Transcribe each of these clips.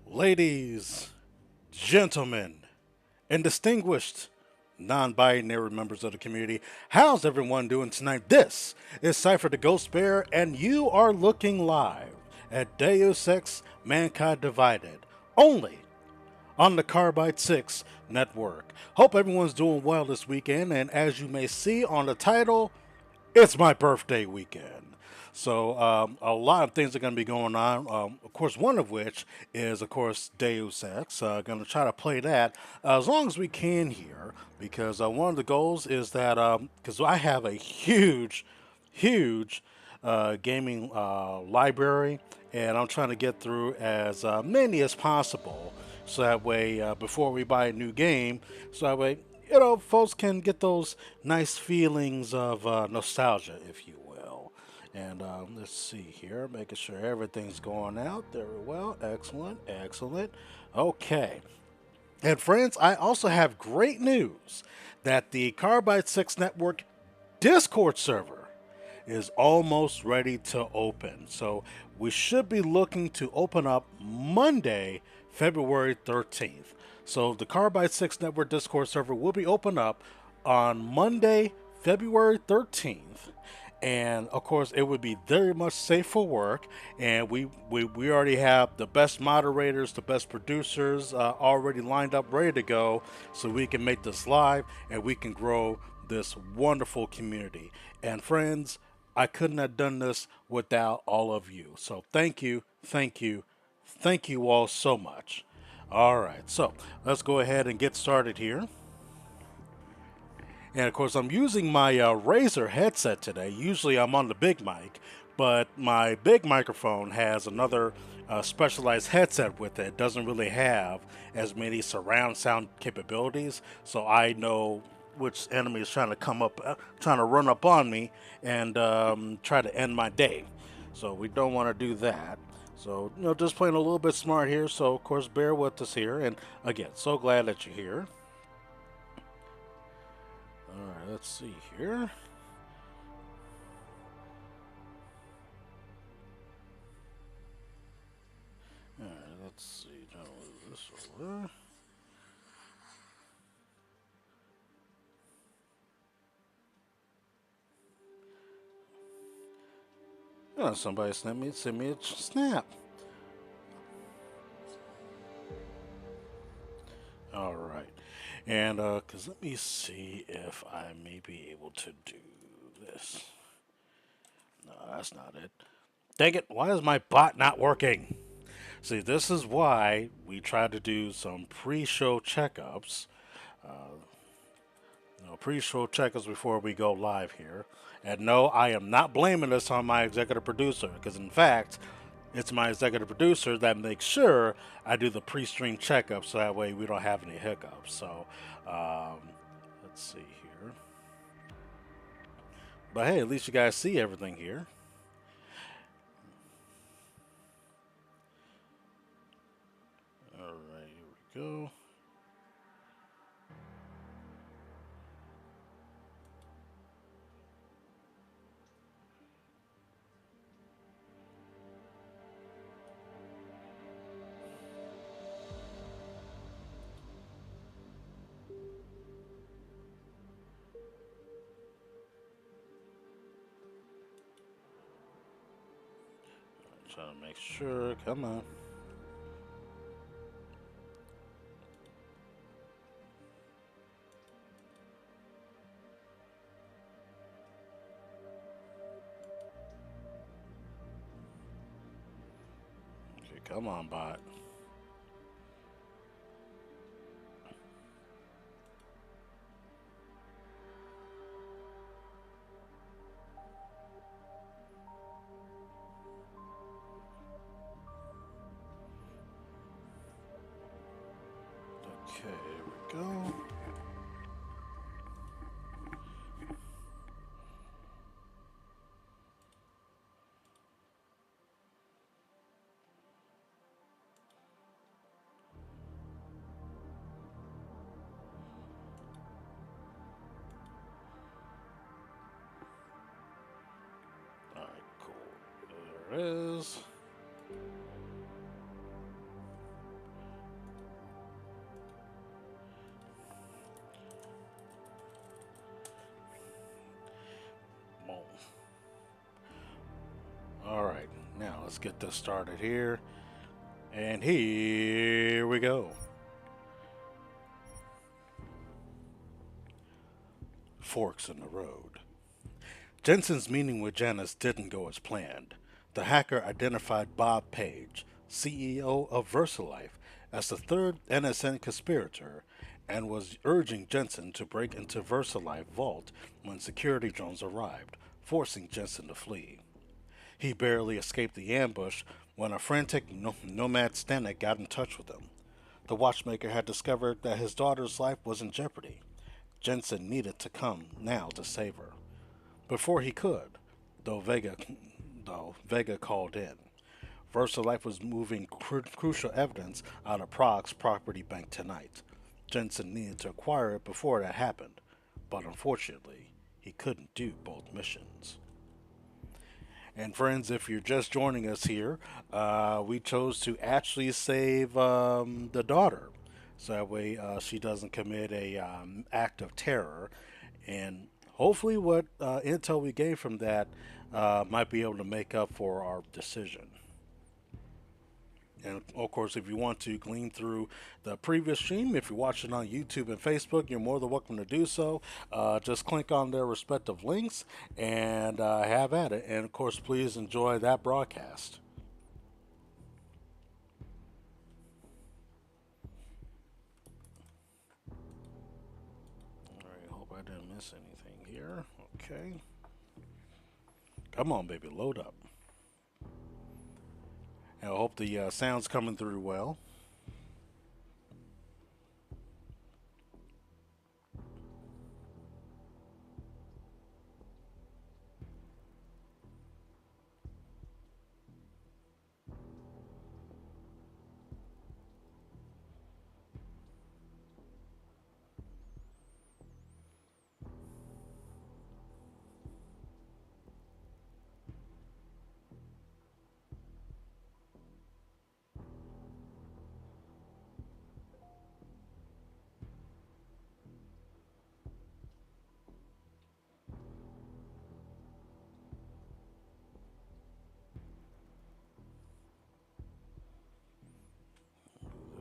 Ladies, gentlemen, and distinguished non binary members of the community, how's everyone doing tonight? This is Cypher the Ghost Bear, and you are looking live at Deus Ex Mankind Divided, only on the Carbide 6 network. Hope everyone's doing well this weekend, and as you may see on the title, it's my birthday weekend. So a lot of things are going to be going on. Of course, one of which is, of course, Deus Ex. Going to try to play that as long as we can here, because one of the goals is that because I have a huge gaming library, and I'm trying to get through as many as possible. So that way, before we buy a new game, so that way, folks can get those nice feelings of nostalgia, if you will. And let's see here, making sure everything's going out very well. Excellent, excellent. Okay. And friends, I also have great news that the Carbide 6 Network Discord server is almost ready to open. So we should be looking to open up Monday, February 13th. So the Carbide 6 Network Discord server will be open up on Monday, February 13th. And of course, it would be very much safe for work. And we already have the best moderators, the best producers already lined up, ready to go. So we can make this live and we can grow this wonderful community. And friends, I couldn't have done this without all of you. So thank you, thank you, thank you all so much. All right, so let's go ahead and get started here. And of course, I'm using my Razer headset today. Usually I'm on the big mic, but my big microphone has another specialized headset with it. It doesn't really have as many surround sound capabilities, so I know which enemy is trying to come up, trying to run up on me and try to end my day. So we don't want to do that. So, just playing a little bit smart here. So, of course, bear with us here. And again, so glad that you're here. All right, let's see here. All right, let's see. Now move this over. Oh, somebody sent me a snap. All right, and cause let me see if I may be able to do this. No, that's not it. Dang it! Why is my bot not working? See, this is why we try to do some pre-show checkups. Pre-show checkups before we go live here. And no, I am not blaming this on my executive producer, because in fact, it's my executive producer that makes sure I do the pre-stream checkup, so that way we don't have any hiccups. So, let's see here. But hey, at least you guys see everything here. All right, here we go. Trying to make sure. Come on. Okay, come on, bot. Okay, here we go. All right, cool. There it is. let's get this started here. And here we go. Forks in the road. Jensen's meeting with Janice didn't go as planned. The hacker identified Bob Page, CEO of VersaLife, as the third NSN conspirator and was urging Jensen to break into VersaLife vault when security drones arrived, forcing Jensen to flee. He barely escaped the ambush when a frantic nomad Stanek got in touch with him. The watchmaker had discovered that his daughter's life was in jeopardy. Jensen needed to come now to save her. Before he could, though Vega called in. VersaLife was moving crucial evidence out of Prague's property bank tonight. Jensen needed to acquire it before that happened, but unfortunately, he couldn't do both missions. And friends, if you're just joining us here, we chose to actually save the daughter, so that way she doesn't commit a act of terror. And hopefully, what intel we gain from that might be able to make up for our decision. And of course, if you want to glean through the previous stream, if you're watching on YouTube and Facebook, you're more than welcome to do so. Just click on their respective links and have at it. And of course, please enjoy that broadcast. All right, hope I didn't miss anything here. Okay. Come on, baby, load up. And I hope the sound's coming through well.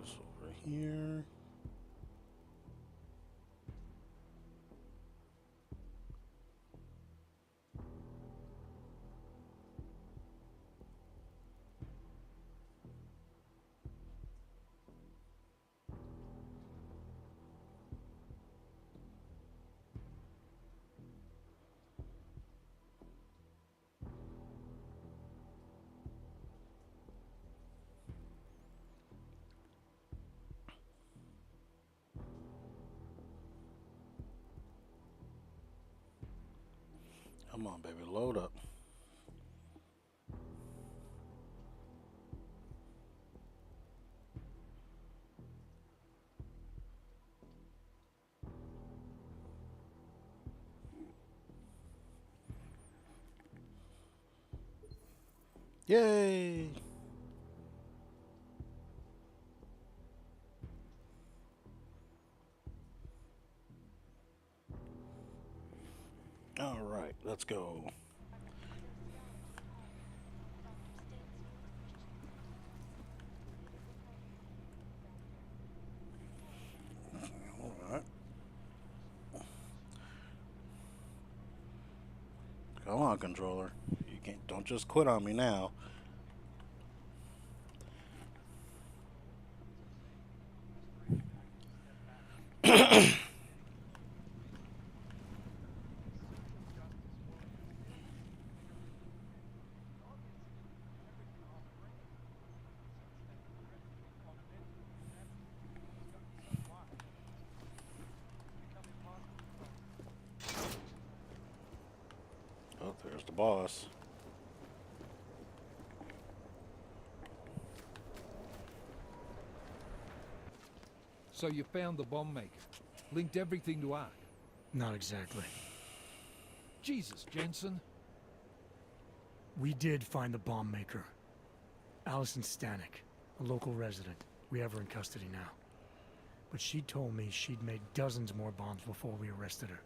This over here. Come on, baby, load up. Yay! All right, let's go. All right. Come on, controller. You can't. Don't just quit on me now. Oh, there's the boss. So you found the bomb maker. Linked everything to Ark. Not exactly. Jesus, Jensen. We did find the bomb maker. Allison Stanek, a local resident. We have her in custody now. But she told me she'd made dozens more bombs before we arrested her.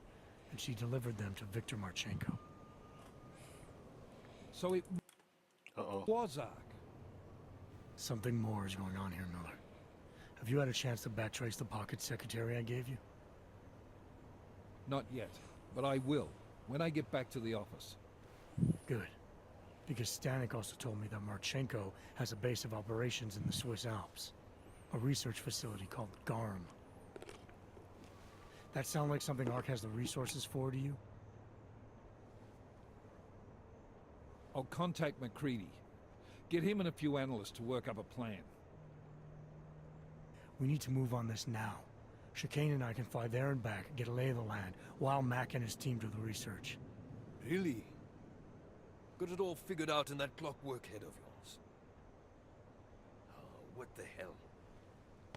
And she delivered them to Viktor Marchenko. So it... Uh-oh. Wazark. Something more is going on here, Miller. Have you had a chance to backtrace the pocket secretary I gave you? Not yet, but I will, when I get back to the office. Good. Because Stanek also told me that Marchenko has a base of operations in the Swiss Alps. A research facility called GARM. That sound like something Ark has the resources for to you? I'll contact McCready. Get him and a few analysts to work up a plan. We need to move on this now. Chicane and I can fly there and back, get a lay of the land, while Mac and his team do the research. Really? Got it all figured out in that clockwork head of yours? Oh, what the hell?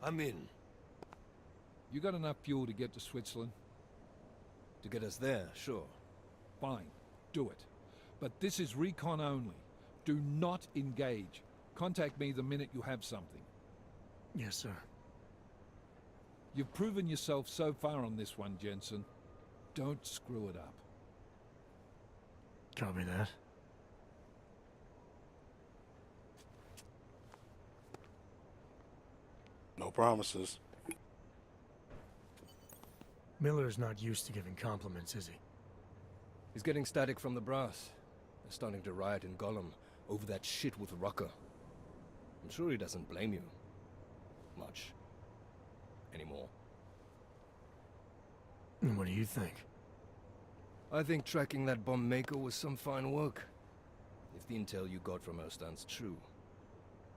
I'm in. You got enough fuel to get to Switzerland? To get us there, sure. Fine, do it. But this is recon only. Do not engage. Contact me the minute you have something. Yes, sir. You've proven yourself so far on this one, Jensen. Don't screw it up. Copy that. No promises. Miller's not used to giving compliments, is he? He's getting static from the brass. They're starting to riot in Gollum over that shit with Rucker. I'm sure he doesn't blame you. Much. Anymore. And what do you think? I think tracking that bomb maker was some fine work. If the intel you got from her stands true,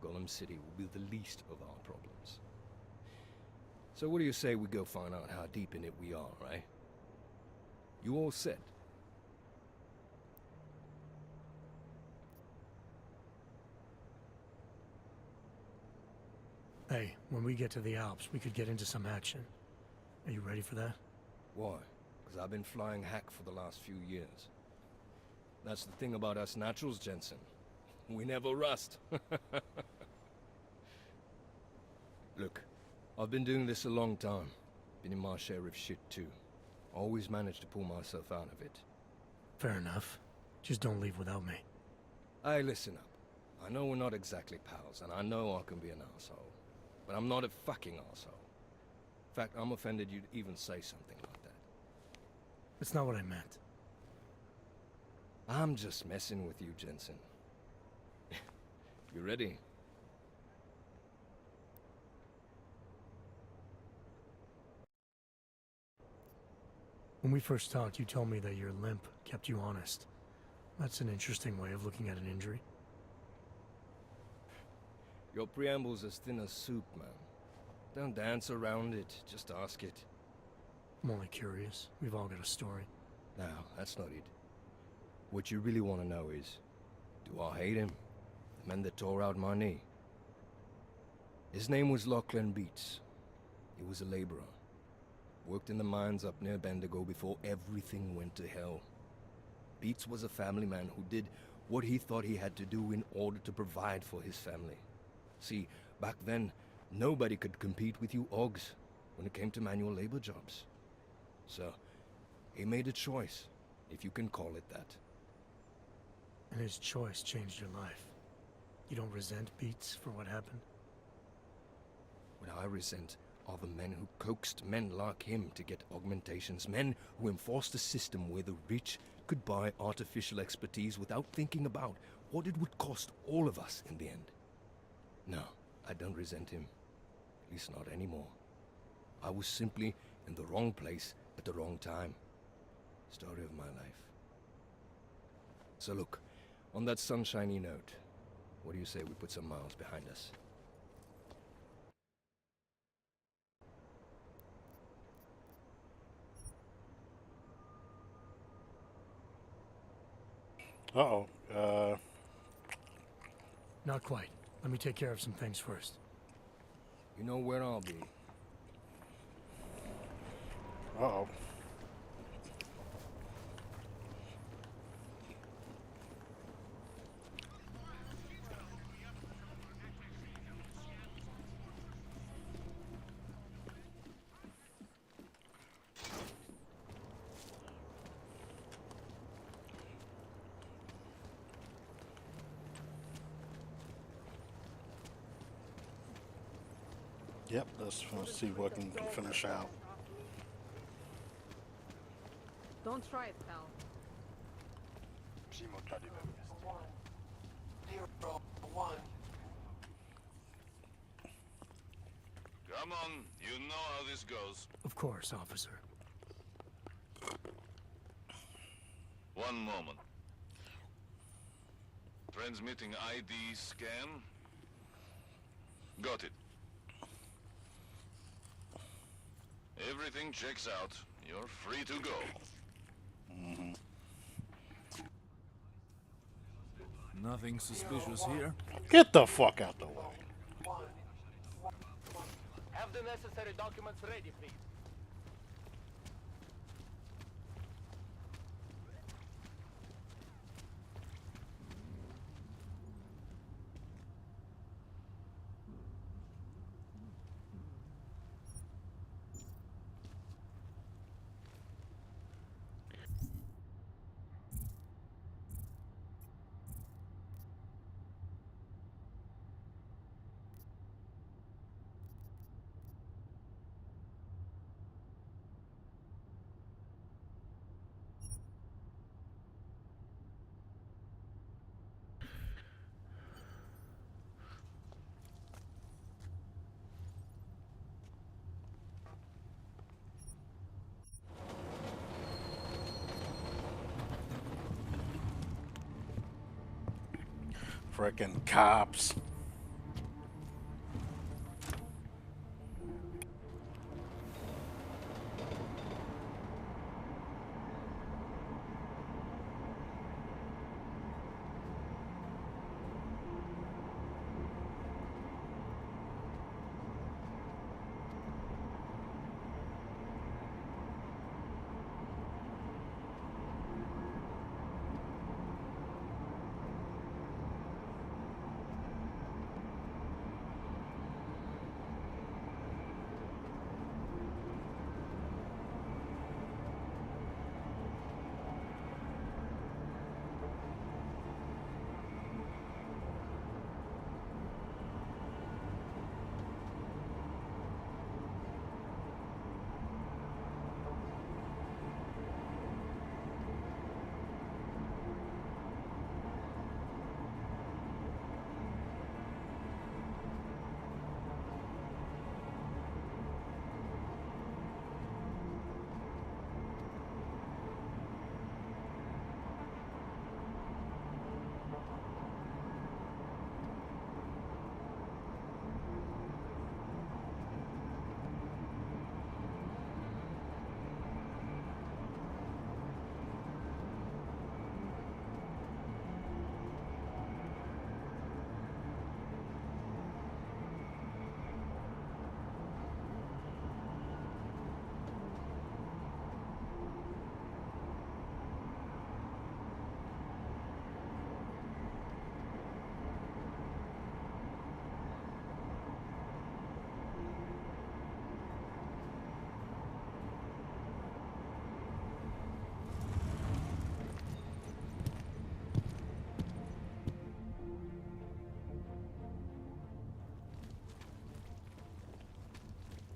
Gollum City will be the least of our problems. So what do you say we go find out how deep in it we are, right? You all set? Hey, when we get to the Alps, we could get into some action. Are you ready for that? Why? Because I've been flying hack for the last few years. That's the thing about us naturals, Jensen. We never rust. Look, I've been doing this a long time. Been in my share of shit too. Always managed to pull myself out of it. Fair enough. Just don't leave without me. Hey, listen up. I know we're not exactly pals, and I know I can be an asshole. But I'm not a fucking asshole. In fact, I'm offended you'd even say something like that. That's not what I meant. I'm just messing with you, Jensen. You ready? When we first talked, you told me that your limp kept you honest. That's an interesting way of looking at an injury. Your preamble's as thin as soup, man. Don't dance around it, just ask it. I'm only curious. We've all got a story. Now, that's not it. What you really want to know is, do I hate him? The man that tore out my knee. His name was Lachlan Beats. He was a laborer. Worked in the mines up near Bendigo before everything went to hell. Beats was a family man who did what he thought he had to do in order to provide for his family. See, back then, nobody could compete with you Ogs when it came to manual labor jobs. So, he made a choice, if you can call it that. And his choice changed your life. You don't resent Beats for what happened? What I resent are the men who coaxed men like him to get augmentations, men who enforced a system where the rich could buy artificial expertise without thinking about what it would cost all of us in the end. No, I don't resent him. At least not anymore. I was simply in the wrong place at the wrong time. Story of my life. So look, on that sunshiny note, what do you say we put some miles behind us? Uh-oh. Not quite. Let me take care of some things first. You know where I'll be. Uh-oh. Yep, let's see what we can finish out. Don't try it, pal. Come on, you know how this goes. Of course, officer. One moment. Transmitting ID scan. Got it. Everything checks out. You're free to go. Nothing suspicious here. Get the fuck out the way. Have the necessary documents ready, please. Frickin' cops.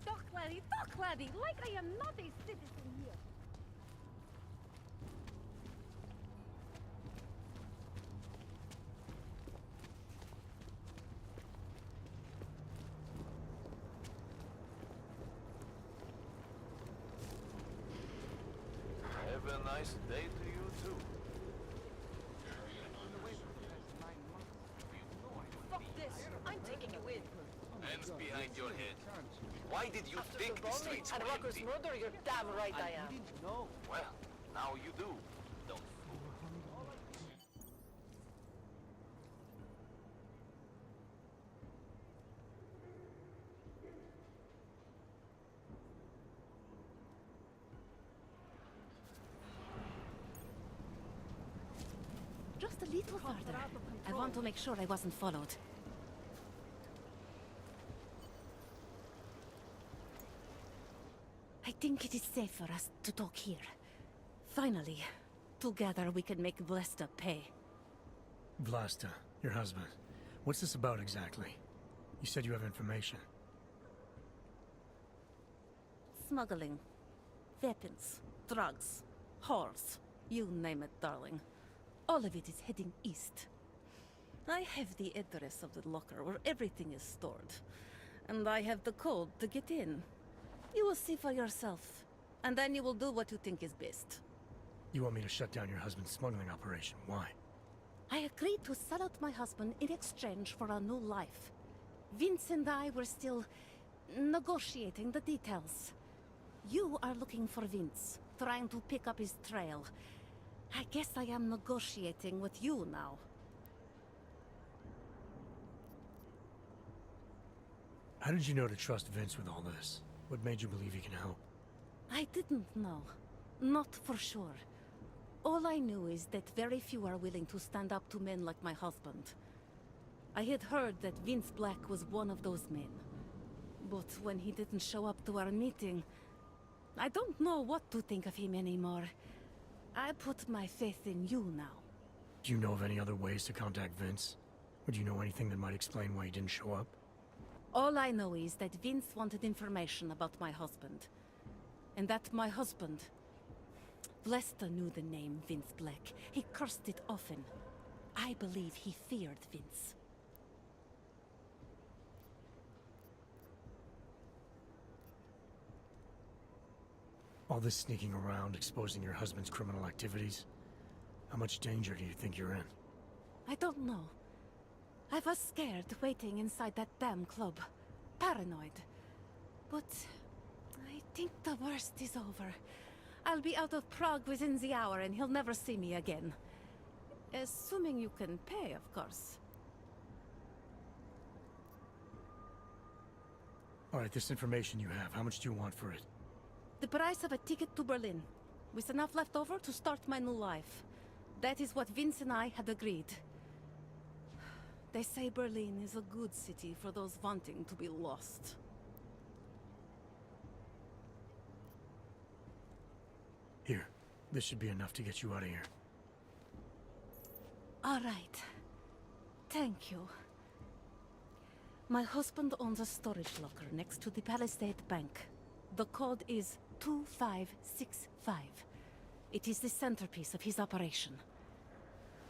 Talk, laddie, like I am not a citizen here. Have a nice day to you too. Fuck this. I'm taking you in. Hands behind your head. Why did you After think the the bombing streets and were Rocker's empty? murder, you're damn right I am. Well, now you do. Don't Just a little further. I want to make sure I wasn't followed. I think it is safe for us to talk here. Finally, together we can make Vlasta pay. Vlasta, your husband. What's this about exactly? You said you have information. Smuggling. Weapons. Drugs. Whores. You name it, darling. All of it is heading east. I have the address of the locker where everything is stored. And I have the code to get in. You will see for yourself. And then you will do what you think is best. You want me to shut down your husband's smuggling operation? Why? I agreed to sell out my husband in exchange for a new life. Vince and I were still negotiating the details. You are looking for Vince, trying to pick up his trail. I guess I am negotiating with you now. How did you know to trust Vince with all this? What made you believe he can help? I didn't know. Not for sure. All I knew is that very few are willing to stand up to men like my husband. I had heard that Vince Black was one of those men. But when he didn't show up to our meeting, I don't know what to think of him anymore. I put my faith in you now. Do you know of any other ways to contact Vince? Or do you know anything that might explain why he didn't show up? All I know is that Vince wanted information about my husband. And that my husband... Lester knew the name Vince Black. He cursed it often. I believe he feared Vince. All this sneaking around, exposing your husband's criminal activities. How much danger do you think you're in? I don't know. I was scared waiting inside that damn club. Paranoid. But I think the worst is over. I'll be out of Prague within the hour and he'll never see me again. Assuming you can pay, of course. Alright, this information you have, how much do you want for it? The price of a ticket to Berlin, with enough left over to start my new life. That is what Vince and I had agreed. They say Berlin is a good city for those wanting to be lost. Here, this should be enough to get you out of here. All right. Thank you. My husband owns a storage locker next to the Palisade Bank. The code is 2565. It is the centerpiece of his operation.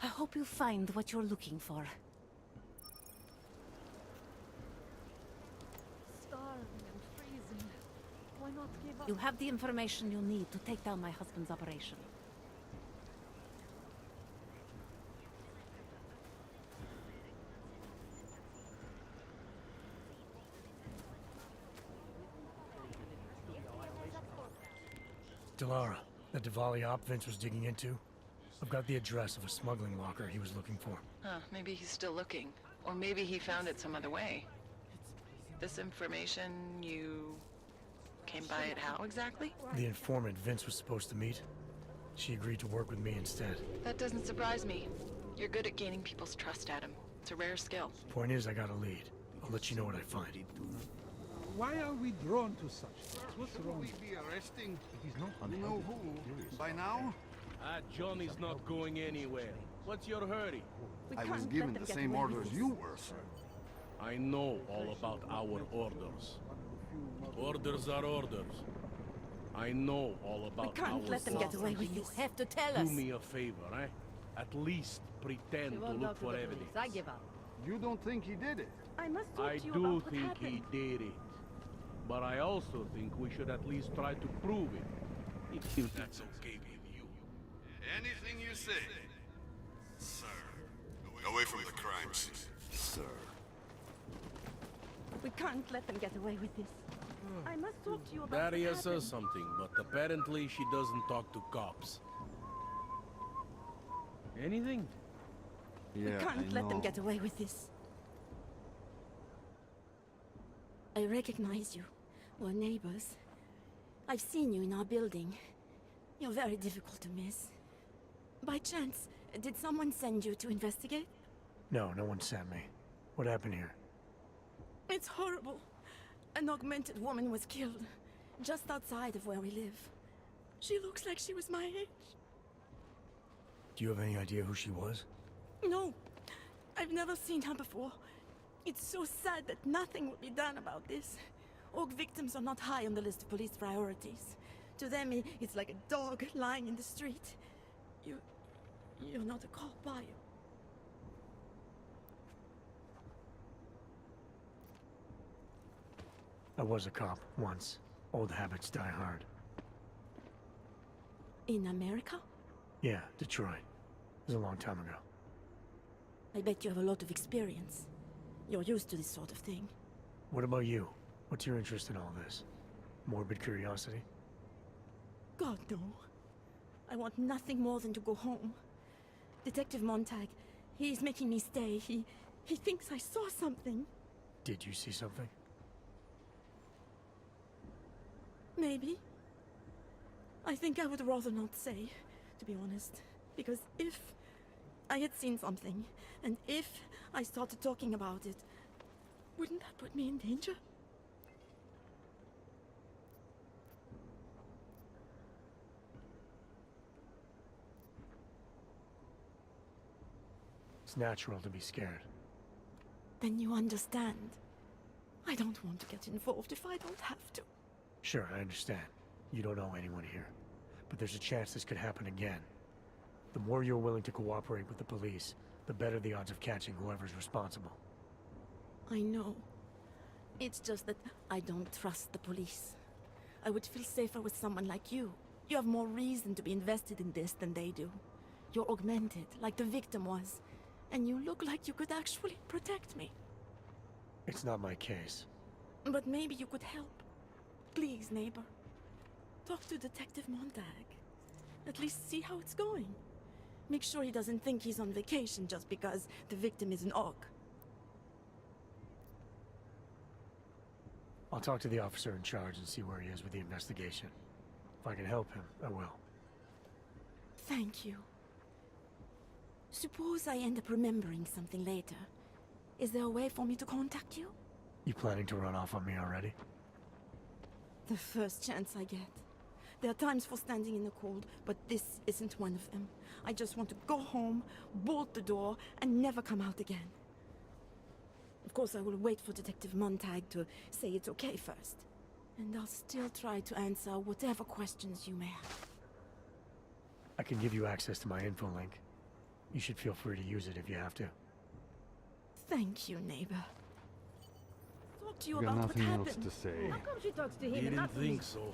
I hope you find what you're looking for. Starving and freezing. Why not give up? You have the information you need to take down my husband's operation. Delara, that Diwali op Vince was digging into? I've got the address of a smuggling locker he was looking for. Huh, maybe he's still looking. Or maybe he found it some other way. This information, you came by it how exactly? The informant Vince was supposed to meet. She agreed to work with me instead. That doesn't surprise me. You're good at gaining people's trust, Adam. It's a rare skill. Point is, I got a lead. I'll let you know what I find. Why are we drawn to such things? What's wrong? Be arresting He's not you know who by now? Johnny's not going anywhere. What's your hurry? We I was can't let given them the get same away with orders this. you were, sir. I know all about our orders. Orders are orders. I know all We about can't our let them get away with You this. have to tell Do us. me a favor, eh? At least pretend You to won't go look to for the evidence. police. I give up. You don't think he did it? I must talk I to you do about what think happened. he did it. But I also think we should at least try to prove it. If that's okay with you. Anything you say. Sir. Away from the crime scene. Sir. We can't let them get away with this. I must talk to you about Daria what happened. says something, but apparently she doesn't talk to cops. Anything? We can't let them get away with this. I recognize you. We're neighbors. I've seen you in our building. You're very difficult to miss. By chance, did someone send you to investigate? No, no one sent me. What happened here? It's horrible. An augmented woman was killed, just outside of where we live. She looks like she was my age. Do you have any idea who she was? No, I've never seen her before. It's so sad that nothing will be done about this. Org victims are not high on the list of police priorities. To them, it's like a dog lying in the street. You're not a cop, are you? I was a cop once. Old habits die hard. In America? Yeah, Detroit. It was a long time ago. I bet you have a lot of experience. You're used to this sort of thing. What about you? What's your interest in all this? Morbid curiosity? God, no. I want nothing more than to go home. Detective Montag, he's making me stay. He thinks I saw something. Did you see something? Maybe. I think I would rather not say, to be honest. Because if I had seen something, and if I started talking about it, wouldn't that put me in danger? It's natural to be scared. Then you understand. I don't want to get involved if I don't have to. Sure, I understand. You don't know anyone here. But there's a chance this could happen again. The more you're willing to cooperate with the police, the better the odds of catching whoever's responsible. I know. It's just that I don't trust the police. I would feel safer with someone like you. You have more reason to be invested in this than they do. You're augmented, like the victim was. And you look like you could actually protect me. It's not my case. But maybe you could help. Please, neighbor. Talk to Detective Montag. At least see how it's going. Make sure he doesn't think he's on vacation just because the victim is an orc. I'll talk to the officer in charge and see where he is with the investigation. If I can help him, I will. Thank you. Suppose I end up remembering something later. Is there a way for me to contact you? You planning to run off on me already? The first chance I get. There are times for standing in the cold, but this isn't one of them. I just want to go home, bolt the door, and never come out again. Of course, I will wait for Detective Montag to say it's okay first. And I'll still try to answer whatever questions you may have. I can give you access to my info link. You should feel free to use it if you have to. Thank you, neighbor. Talk to you Got about what nothing else happened. to say. How come she talks to him and Didn't not to me? think so.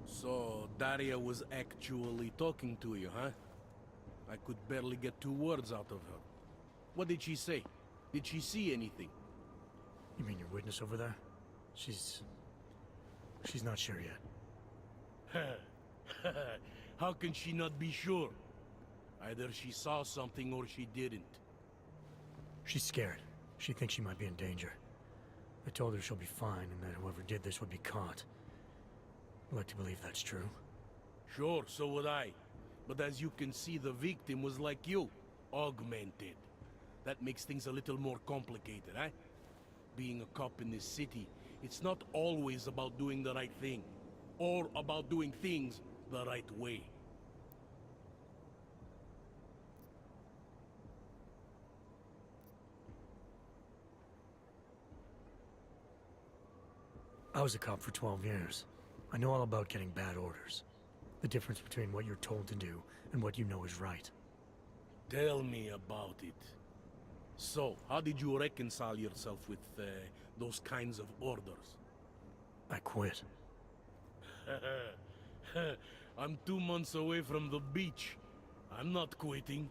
So, Daria was actually talking to you, huh? I could barely get 2 words out of her. What did she say? Did she see anything? You mean your witness over there? She's not sure yet. How can she not be sure? Either she saw something or she didn't. She's scared. She thinks she might be in danger. I told her she'll be fine and that whoever did this would be caught. I'd like to believe that's true. Sure, so would I. But as you can see, the victim was like you, augmented. That makes things a little more complicated, eh? Being a cop in this city, it's not always about doing the right thing, or about doing things the right way. I was a cop for 12 years. I know all about getting bad orders. The difference between what you're told to do and what you know is right. Tell me about it. So, how did you reconcile yourself with those kinds of orders? I quit. I'm 2 months away from the beach. I'm not quitting.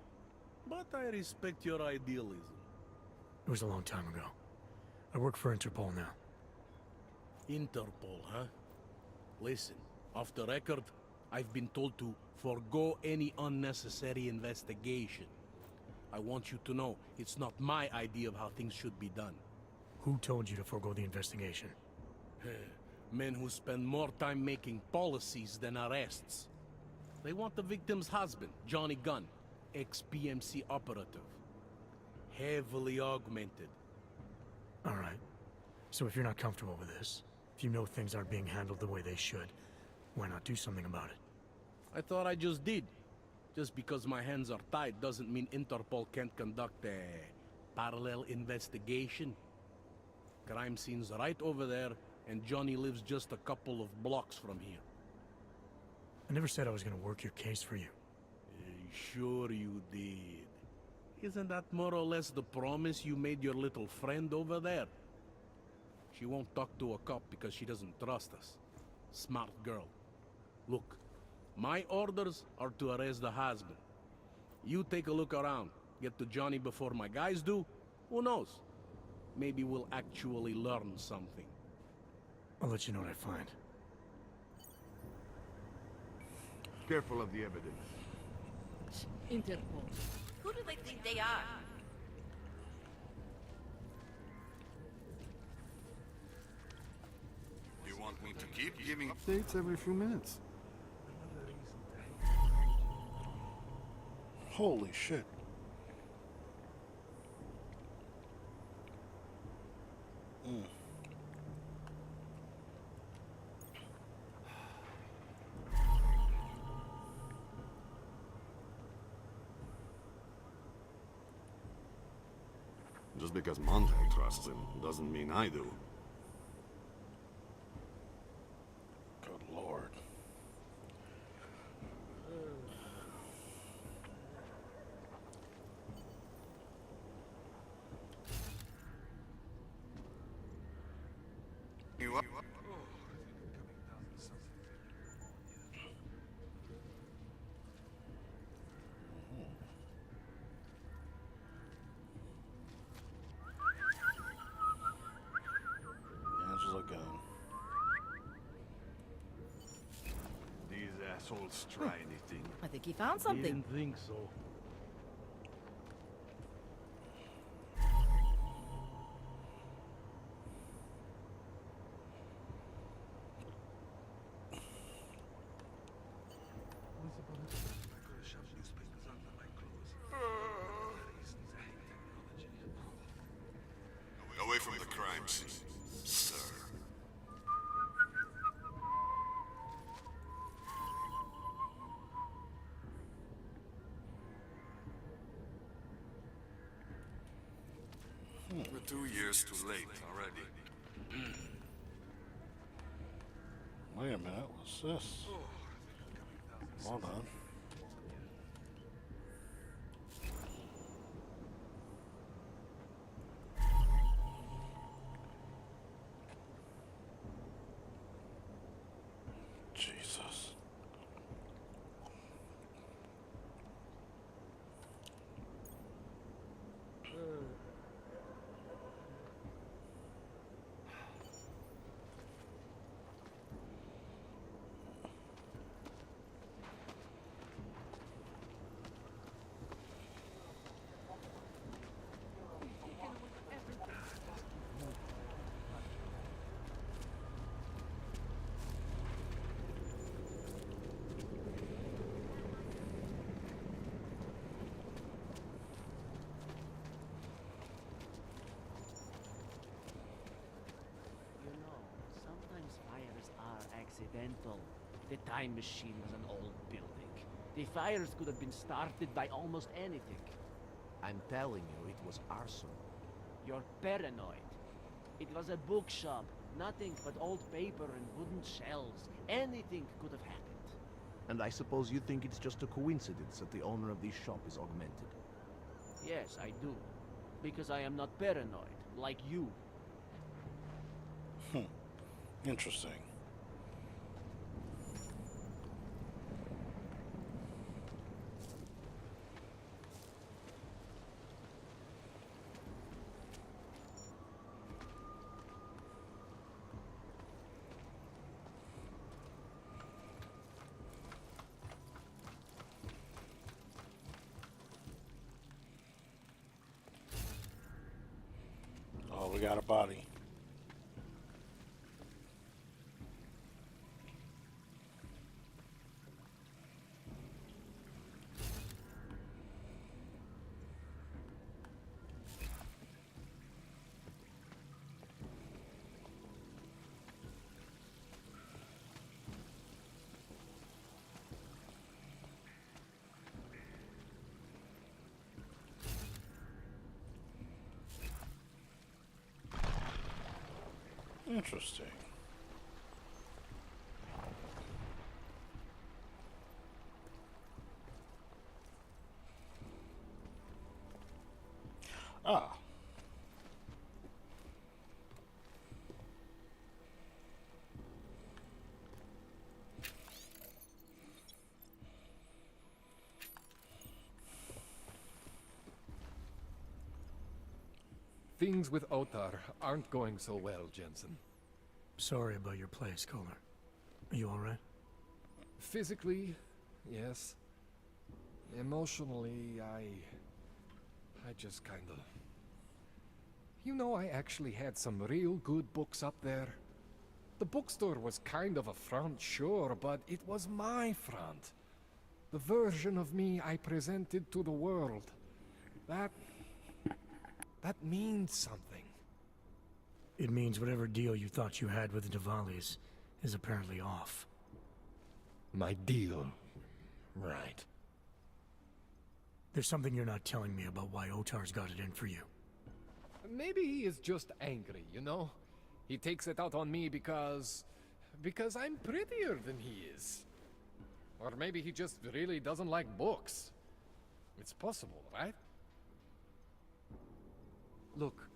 But I respect your idealism. It was a long time ago. I work for Interpol now. Interpol, huh? Listen, off the record, I've been told to forgo any unnecessary investigation. I want you to know, it's not my idea of how things should be done. Who told you to forego the investigation? Men who spend more time making policies than arrests. They want the victim's husband, Johnny Gunn, ex-PMC operative. Heavily augmented. All right. So if you're not comfortable with this, if you know things aren't being handled the way they should, why not do something about it? I thought I just did. Just because my hands are tied doesn't mean Interpol can't conduct Parallel investigation. Crime scene's right over there, and Johnny lives just a couple of blocks from here. I never said I was gonna work your case for you. Sure you did. Isn't that more or less the promise you made your little friend over there? She won't talk to a cop because she doesn't trust us. Smart girl. Look, my orders are to arrest the husband. You take a look around. Get to Johnny before my guys do. Who knows? Maybe we'll actually learn something. I'll let you know what I find. Careful of the evidence. Interpol. Who do they think they are? You want me to keep giving updates every few minutes? Holy shit. Just because Montag trusts him doesn't mean I do. Good lord. You up? Angela Gunn. These assholes try anything. I think he found something. Didn't think so. Away from the crime scene, sir. We're 2 years too late already. Wait a minute, what's this? Hold on. Jesus. Sometimes fires are accidental. The time machine was an old building. The fires could have been started by almost anything. I'm telling you, it was arson. You're paranoid. It was a bookshop. Nothing but old paper and wooden shelves. Anything could have happened. And I suppose you think it's just a coincidence that the owner of this shop is augmented. Yes, I do. Because I am not paranoid, like you. Interesting. Oh, we got a body. Interesting. Ah. Things with Otar aren't going so well, Jensen. Sorry about your place, Kohler. Are you alright? Physically, yes. Emotionally, I just kinda... You know, I actually had some real good books up there. The bookstore was kind of a front, sure, but it was my front. The version of me I presented to the world. That means something. It means whatever deal you thought you had with the Diwalis is apparently off. My deal. Right. There's something you're not telling me about why Otar's got it in for you. Maybe he is just angry, you know? He takes it out on me because I'm prettier than he is. Or maybe he just really doesn't like books. It's possible, right? Look,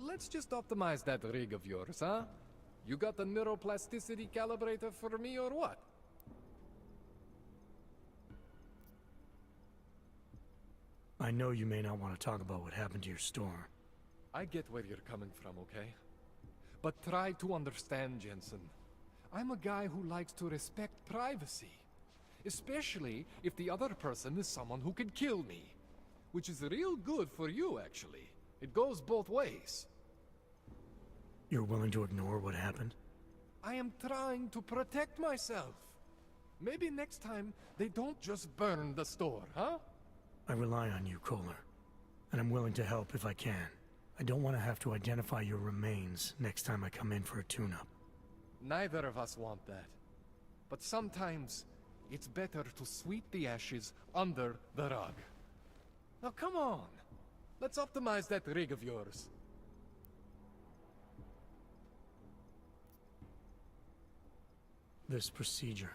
let's just optimize that rig of yours, huh? You got the neuroplasticity calibrator for me or what? I know you may not want to talk about what happened to your store. I get where you're coming from, okay? But try to understand, Jensen. I'm a guy who likes to respect privacy. Especially if the other person is someone who can kill me. Which is real good for you, actually. It goes both ways. You're willing to ignore what happened? I am trying to protect myself. Maybe next time they don't just burn the store, huh? I rely on you, Kohler. And I'm willing to help if I can. I don't want to have to identify your remains next time I come in for a tune-up. Neither of us want that. But sometimes, it's better to sweep the ashes under the rug. Now come on! Let's optimize that rig of yours. This procedure.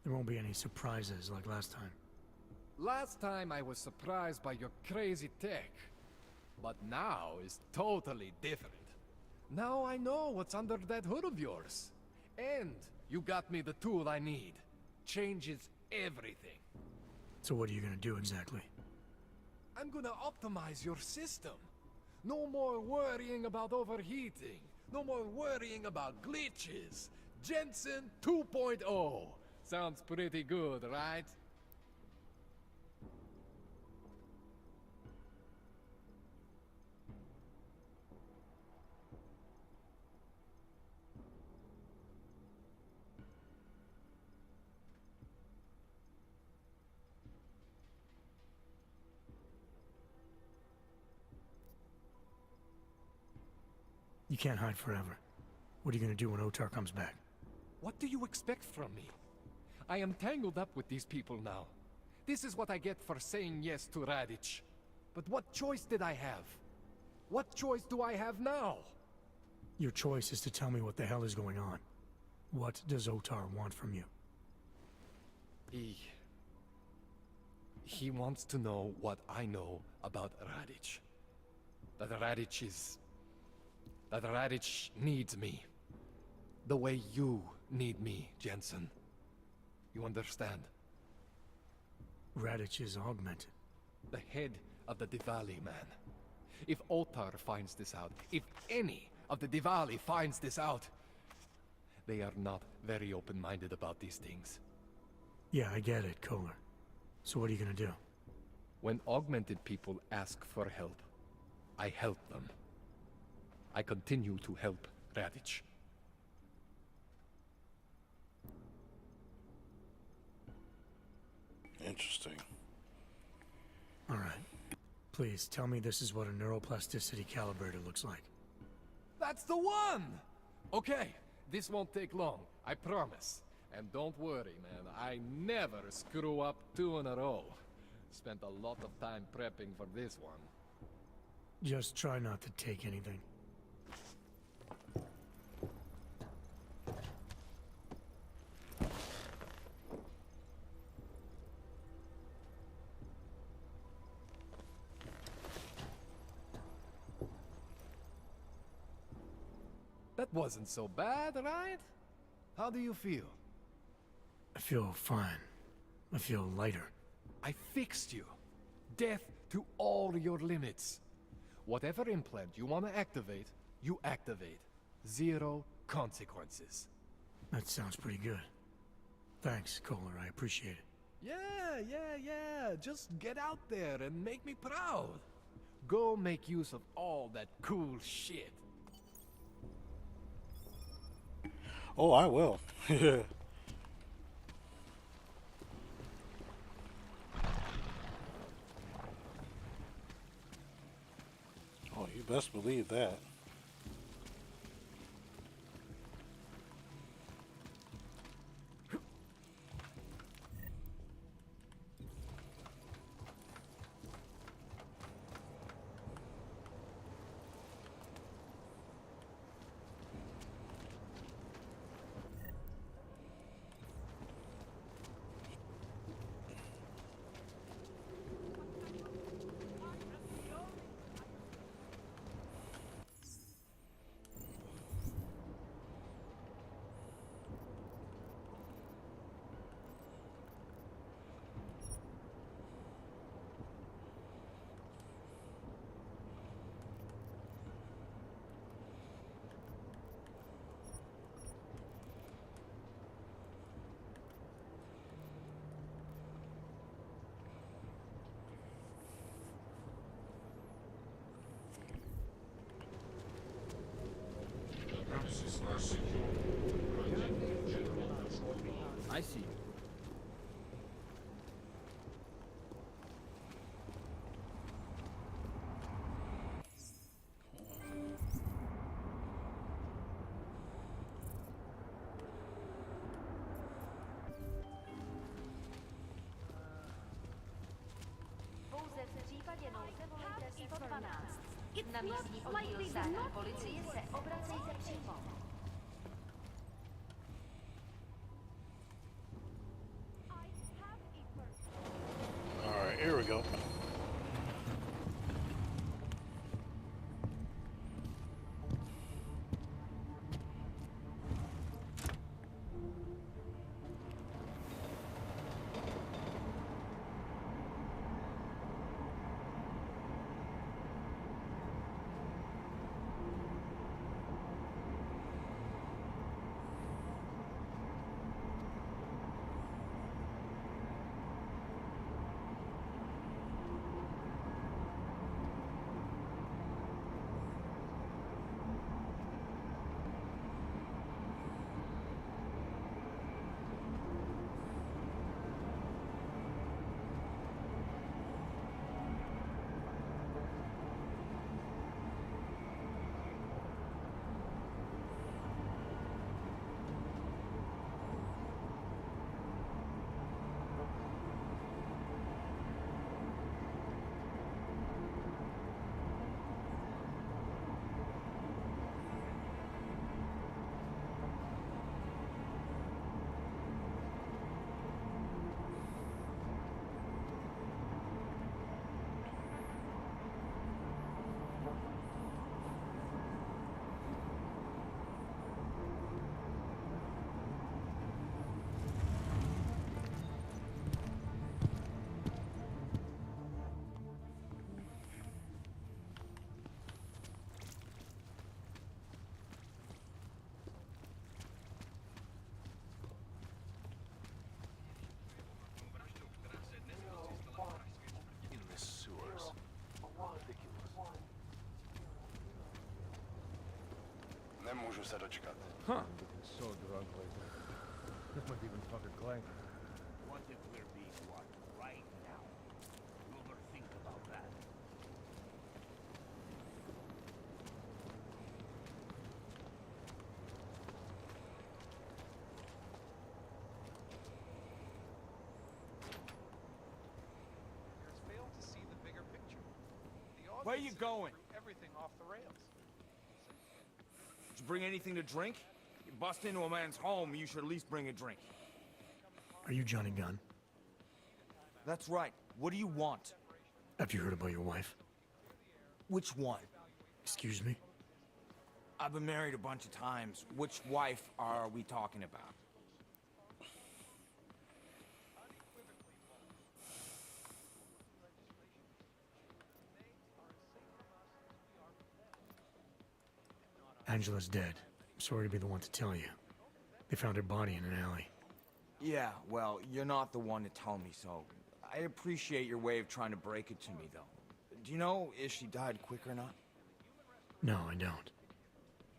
There won't be any surprises like last time. Last time I was surprised by your crazy tech. But now is totally different. Now I know what's under that hood of yours. And you got me the tool I need. Changes everything. So what are you gonna do exactly? I'm gonna optimize your system. No more worrying about overheating. No more worrying about glitches. Jensen 2.0. Sounds pretty good, right? You can't hide forever. What are you gonna do when Otar comes back? What do you expect from me? I am tangled up with these people now. This is what I get for saying yes to Radic. But what choice did I have? What choice do I have now? Your choice is to tell me what the hell is going on. What does Otar want from you? He wants to know what I know about Radic. That Radic needs me. The way you need me, Jensen. You understand? Radic is augmented. The head of the Diwali, man. If Otar finds this out, if any of the Diwali finds this out, they are not very open-minded about these things. Yeah, I get it, Kohler. So what are you gonna do? When augmented people ask for help, I help them. I continue to help Radic. Interesting. All right. Please, tell me this is what a neuroplasticity calibrator looks like. That's the one! Okay, this won't take long, I promise. And don't worry, man, I never screw up 2 in a row. Spent a lot of time prepping for this one. Just try not to take anything. That wasn't so bad, right? How do you feel? I feel fine. I feel lighter. I fixed you. Death to all your limits. Whatever implant you want to activate, you activate. Zero consequences. That sounds pretty good. Thanks, Kohler. I appreciate it. Yeah. Just get out there and make me proud. Go make use of all that cool shit. Oh, I will. Oh, you best believe that. I see. Pouze v případě nouze volejte 112. Na místní oddíl státní policie se obracejte přímo. Alright, here we go. Nemůžu se dočkat. Huh. I'm getting so drunk lately. I might even fuck a clank. What if we're being watched right now? You ever think about that? Failed to see the bigger picture. Where you going? Everything off the rails. Did you bring anything to drink? You bust into a man's home, you should at least bring a drink. Are you Johnny Gunn? That's right. What do you want? Have you heard about your wife? Which one? Excuse me? I've been married a bunch of times. Which wife are we talking about? Angela's dead. I'm sorry to be the one to tell you. They found her body in an alley. Yeah, well, you're not the one to tell me, so I appreciate your way of trying to break it to me, though. Do you know if she died quick or not? No, I don't.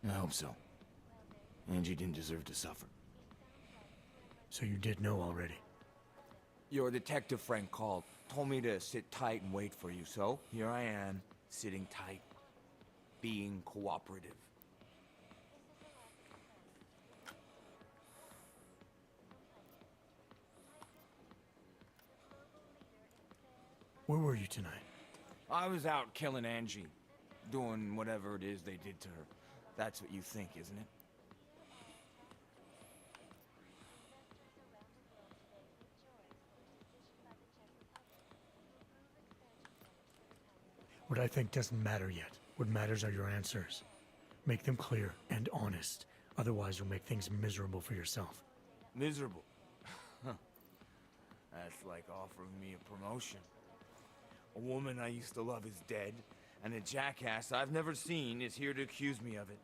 I hope so. Angie didn't deserve to suffer. So you did know already? Your detective friend called, told me to sit tight and wait for you, so here I am, sitting tight, being cooperative. Where were you tonight? I was out killing Angie, doing whatever it is they did to her. That's what you think, isn't it? What I think doesn't matter yet. What matters are your answers. Make them clear and honest. Otherwise, you'll make things miserable for yourself. Miserable? That's like offering me a promotion. A woman I used to love is dead, and a jackass I've never seen is here to accuse me of it.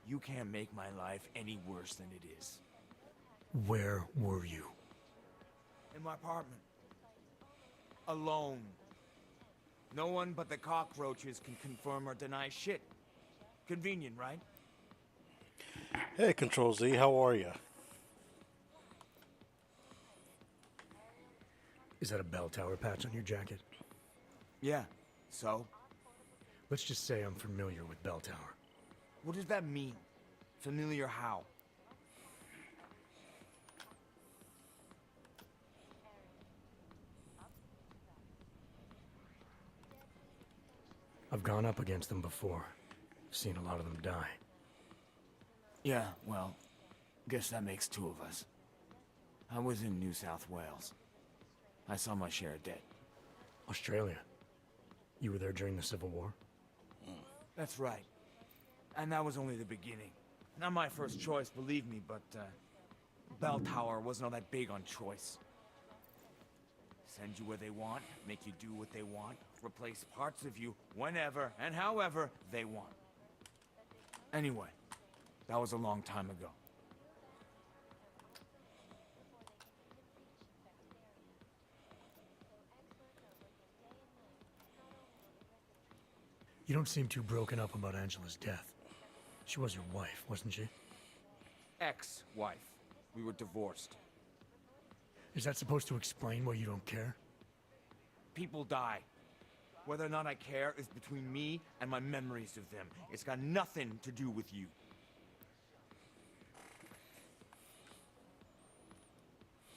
You can't make my life any worse than it is. Where were you? In my apartment. Alone. No one but the cockroaches can confirm or deny shit. Convenient, right? Hey, Control Z, how are you? Is that a bell tower patch on your jacket? Yeah. So? Let's just say I'm familiar with bell tower. What does that mean? Familiar how? I've gone up against them before. Seen a lot of them die. Yeah, well, guess that makes two of us. I was in New South Wales. I saw my share of dead. Australia? You were there during the Civil War? That's right. And that was only the beginning. Not my first choice, believe me, but, Bell Tower wasn't all that big on choice. Send you where they want, make you do what they want, replace parts of you whenever and however they want. Anyway, that was a long time ago. You don't seem too broken up about Angela's death. She was your wife, wasn't she? Ex-wife. We were divorced. Is that supposed to explain why you don't care? People die. Whether or not I care is between me and my memories of them. It's got nothing to do with you.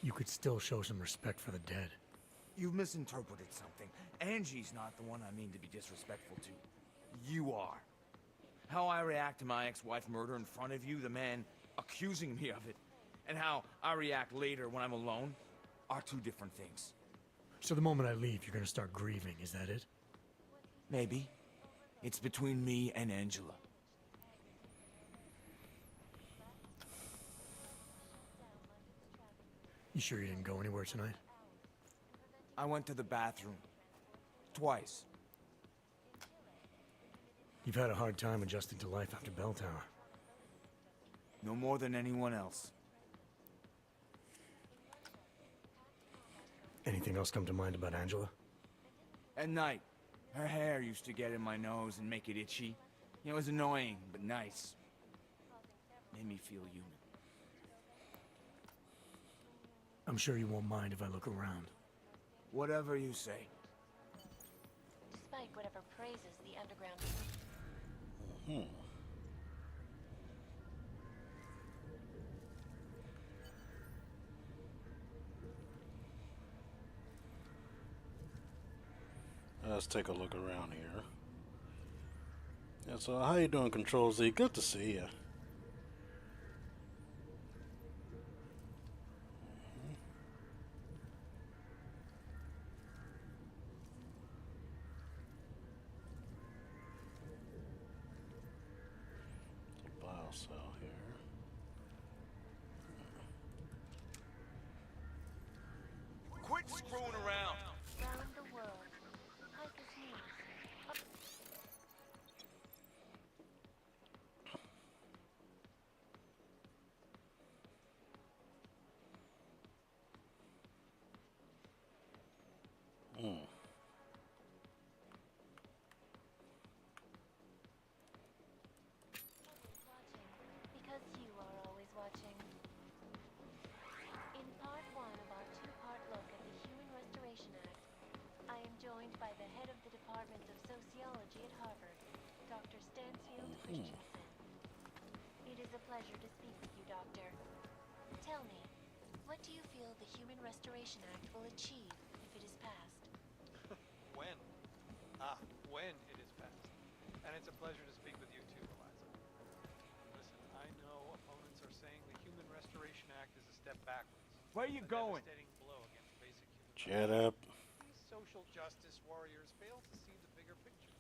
You could still show some respect for the dead. You've misinterpreted something. Angie's not the one I mean to be disrespectful to. You are. How I react to my ex-wife murder in front of you, the man accusing me of it, and how I react later when I'm alone, are two different things. So the moment I leave, you're gonna start grieving, is that it? Maybe. It's between me and Angela. You sure you didn't go anywhere tonight? I went to the bathroom. Twice. You've had a hard time adjusting to life after Bell Tower. No more than anyone else. Anything else come to mind about Angela? At night, her hair used to get in my nose and make it itchy. It was annoying, but nice. Made me feel human. I'm sure you won't mind if I look around. Whatever you say. Despite whatever praises the underground. Let's take a look around here. Yeah, so how you doing, Control Z? Good to see you. joined by the head of the Department of Sociology at Harvard, Dr. Stansfield Christensen. It is a pleasure to speak with you, Doctor. Tell me, what do you feel the Human Restoration Act will achieve if it is passed? When? When it is passed. And it's a pleasure to speak with you too, Eliza. Listen, I know opponents are saying the Human Restoration Act is a step backwards. Where are you going? Devastating blow against basic human Shut rights. up. These social justice warriors fail to see the bigger picture.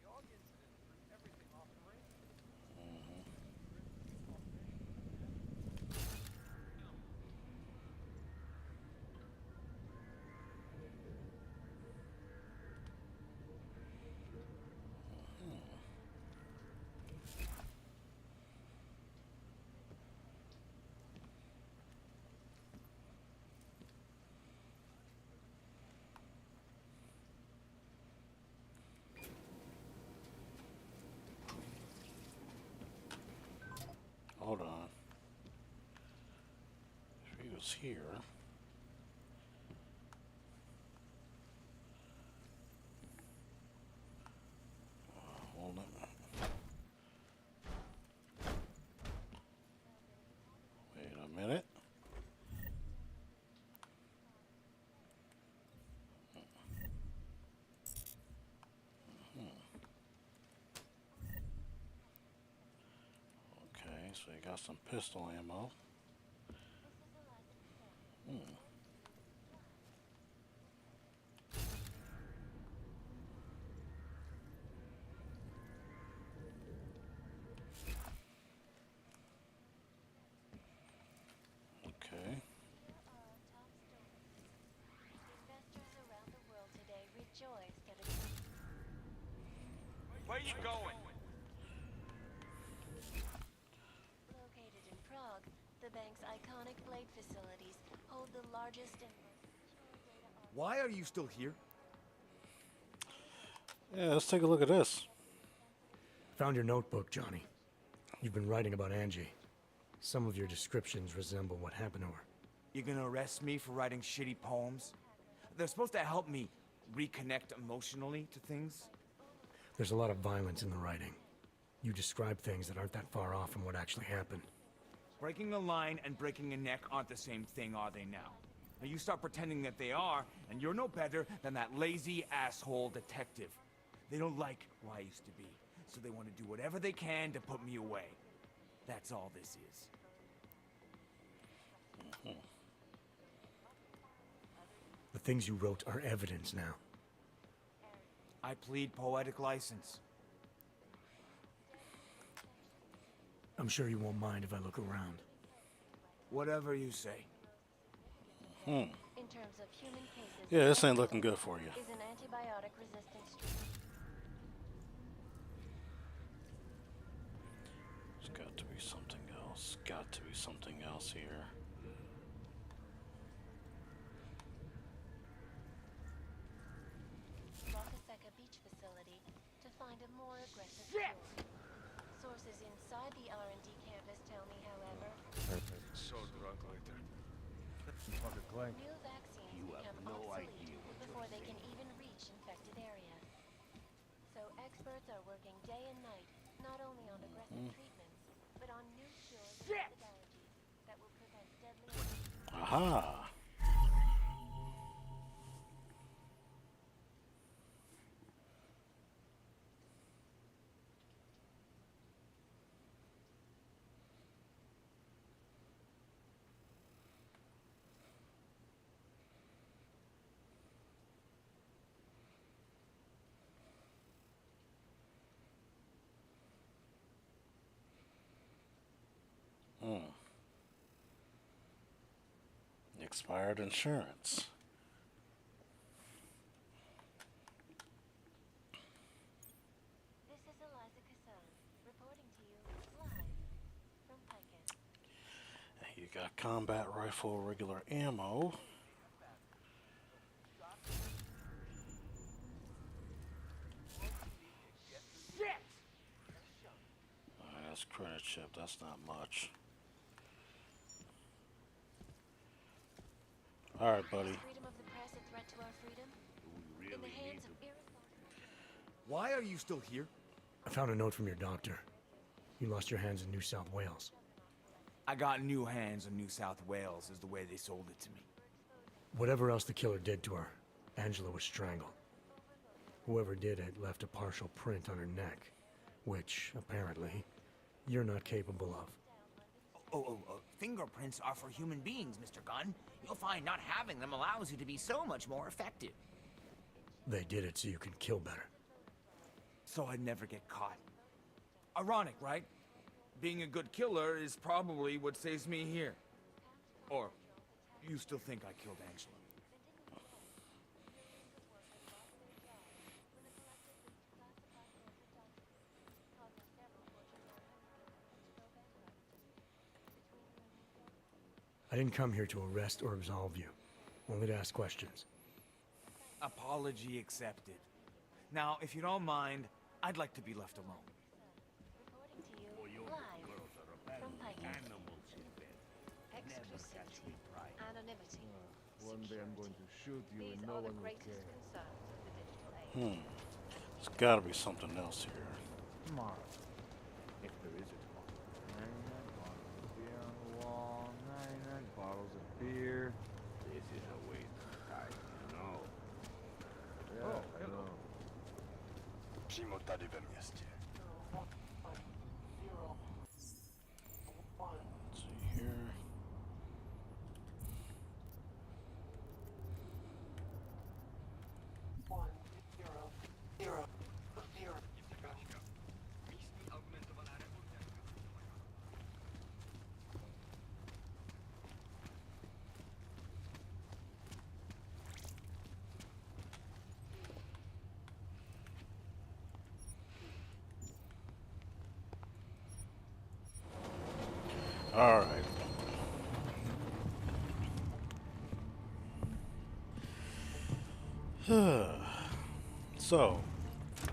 The Og incident threw everything off the rails. Hold on. If he was here. Hold on. Wait a minute. Okay, so you got some pistol ammo. Okay. Investors around the world today rejoice that a Where are you going? Located in Prague, the bank's iconic blade facilities hold the largest and Why are you still here? Yeah, let's take a look at this. Found your notebook, Johnny. You've been writing about Angie. Some of your descriptions resemble what happened to her. You're gonna arrest me for writing shitty poems? They're supposed to help me reconnect emotionally to things. There's a lot of violence in the writing. You describe things that aren't that far off from what actually happened. Breaking a line and breaking a neck aren't the same thing, are they now? Now you start pretending that they are, and you're no better than that lazy asshole detective. They don't like who I used to be, so they want to do whatever they can to put me away. That's all this is. The things you wrote are evidence now. I plead poetic license. I'm sure you won't mind if I look around. Whatever you say. in terms of human cases. Yeah, this ain't looking good for you. Is an antibiotic resistance treatment. There's got to be something else. Got to be something else here. Rockaseka Beach facility to find a more aggressive cure. Sources inside the R&D campus tell me, however, So drunk later. new vaccines become obsolete before they can even reach infected areas. So experts are working day and night, not only on aggressive treatments, but on new cures and methodologies that will prevent deadly. Aha! Expired insurance. This is Eliza Casson, reporting to you live from Pikeett. You got combat rifle, regular ammo. That's credit chip. That's not much. All right, buddy. Is freedom of the press a threat to our freedom? in the hands of irresponsible... Why are you still here? I found a note from your doctor. You lost your hands in New South Wales. I got new hands in New South Wales, is the way they sold it to me. Whatever else the killer did to her, Angela was strangled. Whoever did it left a partial print on her neck, which, apparently, you're not capable of. Fingerprints are for human beings, Mr. Gunn. You'll find not having them allows you to be so much more effective. They did it so you could kill better. So I'd never get caught. Ironic, right? Being a good killer is probably what saves me here. Or, you still think I killed Angela? I didn't come here to arrest or absolve you, only to ask questions. Apology accepted. Now, if you don't mind, I'd like to be left alone. Exclusivity, anonymity, One day I'm going to shoot you these and no are the one will greatest care. concerns of the digital age. There's gotta be something else here. Tomorrow. If there is a tomorrow. 99 bottles of beer on the wall, 99 bottles of beer. This is a waste of time, you know. Yeah, Oh, I know. Przymotali we mieście. Let's see here. All right. So,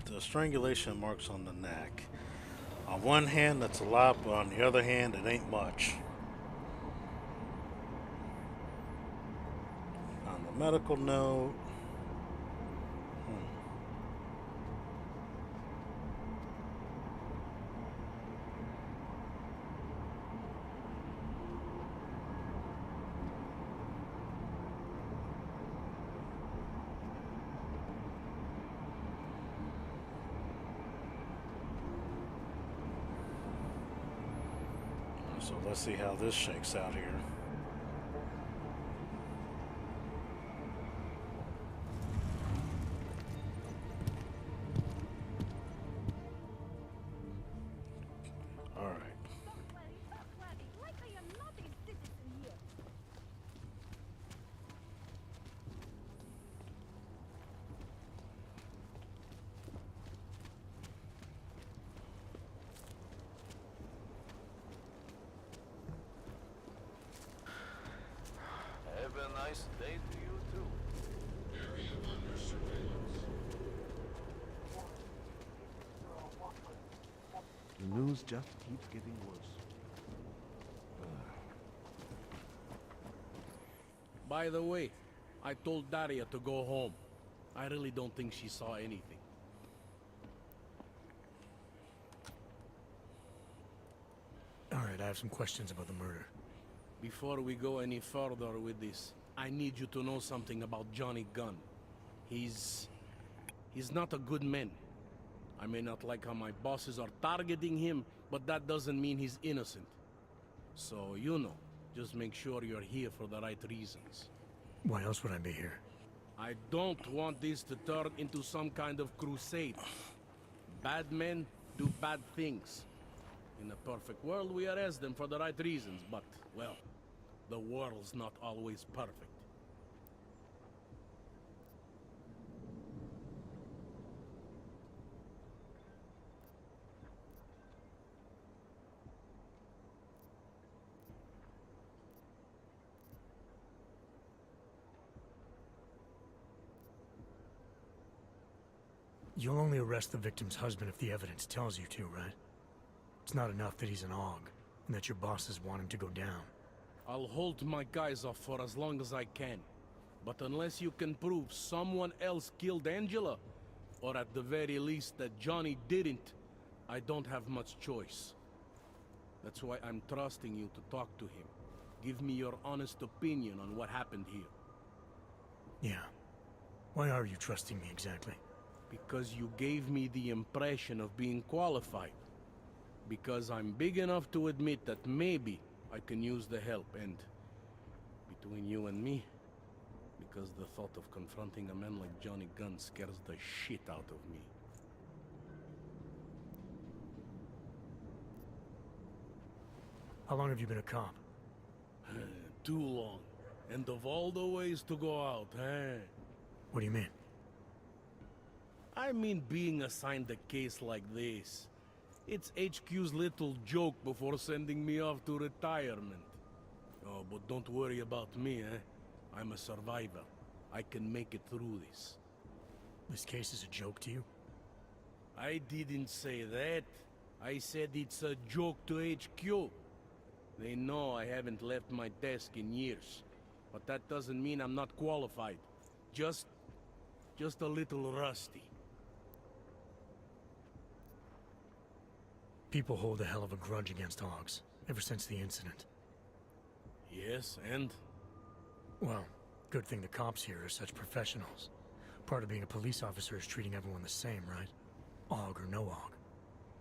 the strangulation marks on the neck. On one hand, that's a lot, but on the other hand, it ain't much. On the medical note, so let's see how this shakes out here. All right. Have a nice day to you too. Area under surveillance. The news just keeps getting worse. By the way, I told Daria to go home. I really don't think she saw anything. All right, I have some questions about the murder. Before we go any further with this, I need you to know something about Johnny Gunn. He's not a good man. I may not like how my bosses are targeting him, but that doesn't mean he's innocent. So, you know, just make sure you're here for the right reasons. Why else would I be here? I don't want this to turn into some kind of crusade. Bad men do bad things. In a perfect world, we arrest them for the right reasons, but, well, the world's not always perfect. You'll only arrest the victim's husband if the evidence tells you to, right? It's not enough that he's an AUG, and that your bosses want him to go down. I'll hold my guys off for as long as I can. But unless you can prove someone else killed Angela, or at the very least that Johnny didn't, I don't have much choice. That's why I'm trusting you to talk to him. Give me your honest opinion on what happened here. Yeah. Why are you trusting me exactly? Because you gave me the impression of being qualified. Because I'm big enough to admit that maybe I can use the help, and between you and me, because the thought of confronting a man like Johnny Gunn scares the shit out of me. How long have you been a cop? Too long. And of all the ways to go out, eh? What do you mean? I mean being assigned a case like this. It's HQ's little joke before sending me off to retirement. Oh, but don't worry about me, eh? I'm a survivor. I can make it through this. This case is a joke to you? I didn't say that. I said it's a joke to HQ. They know I haven't left my desk in years. But that doesn't mean I'm not qualified. Just a little rusty. People hold a hell of a grudge against Hogs, ever since the incident. Yes, and? Well, good thing the cops here are such professionals. Part of being a police officer is treating everyone the same, right? Og or no Og.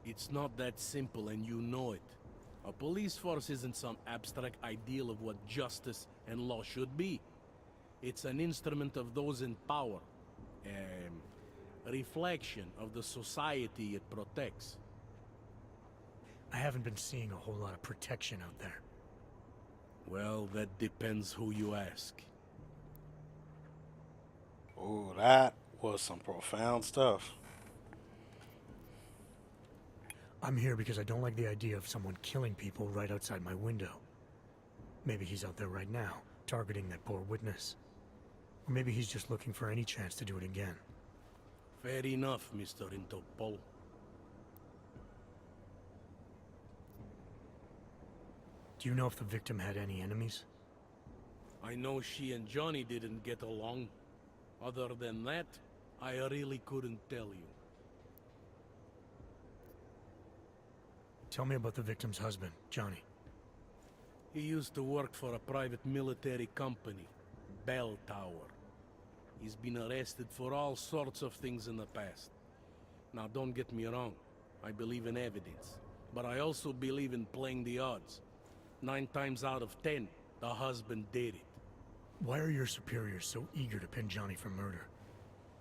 It's not that simple, and you know it. A police force isn't some abstract ideal of what justice and law should be. It's an instrument of those in power. A reflection of the society it protects. I haven't been seeing a whole lot of protection out there. Well, that depends who you ask. Oh, that was some profound stuff. I'm here because I don't like the idea of someone killing people right outside my window. Maybe he's out there right now, targeting that poor witness. Or maybe he's just looking for any chance to do it again. Fair enough, Mr. Interpol. Do you know if the victim had any enemies? I know she and Johnny didn't get along. Other than that, I really couldn't tell you. Tell me about the victim's husband, Johnny. He used to work for a private military company, Bell Tower. He's been arrested for all sorts of things in the past. Now, don't get me wrong. I believe in evidence. But I also believe in playing the odds. 9 times out of 10, the husband did it. Why are your superiors so eager to pin Johnny for murder?